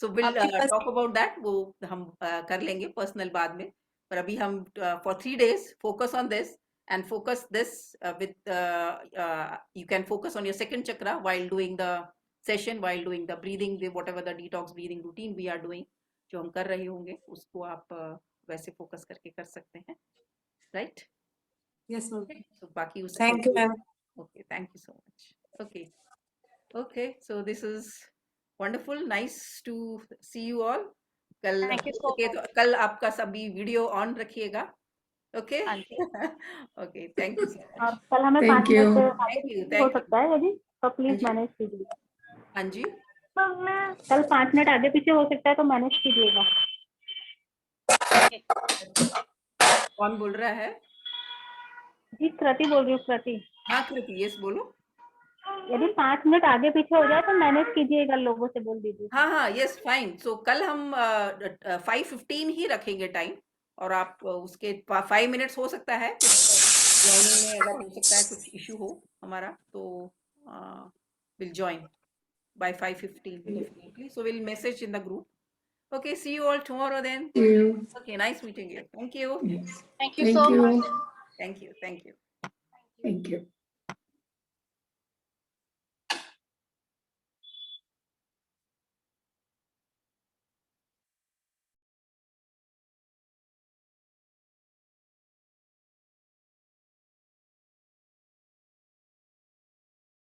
so we'll आपके पास talk about that. वो हम कर लेंगे personal बाद में. पर अभी हम for 3 days focus on this and focus this with you can focus on your second chakra while doing the session, while doing the breathing, whatever the detox breathing routine we are doing, जो हम कर रहे होंगे उसको आप वैसे focus करके कर सकते हैं, right? Yes ma'am. So बाकी उसको Thank you ma'am. Okay, thank you so much. Okay. Okay, so this is wonderful. Nice to see you all. कल Thank you so okay, तो कल आपका सभी वीडियो ऑन रखिएगा. Okay? हाँ जी. Okay, thank you so और much. कल हमें Thank 5 you. मिनट आगे Thank you, हो thank you. सकता है यदि तो हाँ प्लीज जी. मैनेज कीजिए. हाँ जी. कल 5 मिनट आगे पीछे हो सकता है तो मैनेज कीजिएगा. कौन बोल रहा है? जी कृति बोल रही हूँ. कृति. हाँ कृति, यस बोलो. यदि 5 मिनट आगे पीछे हो जाए तो मैनेज कीजिएगा, लोगों से बोल दीजिए. हाँ हाँ, यस फाइन. सो कल हम 5:15 ही रखेंगे टाइम, और आप उसके 5 मिनट्स हो सकता है ज्वाइनिंग में, अगर हो सकता है कुछ इशू हो हमारा तो will join by 5:15 definitely. So we'll message in the group. Okay, see you all tomorrow then. Thank you. Okay, nice meeting you. Thank you. Yes. Thank you so much. Thank you. Thank you. Thank you.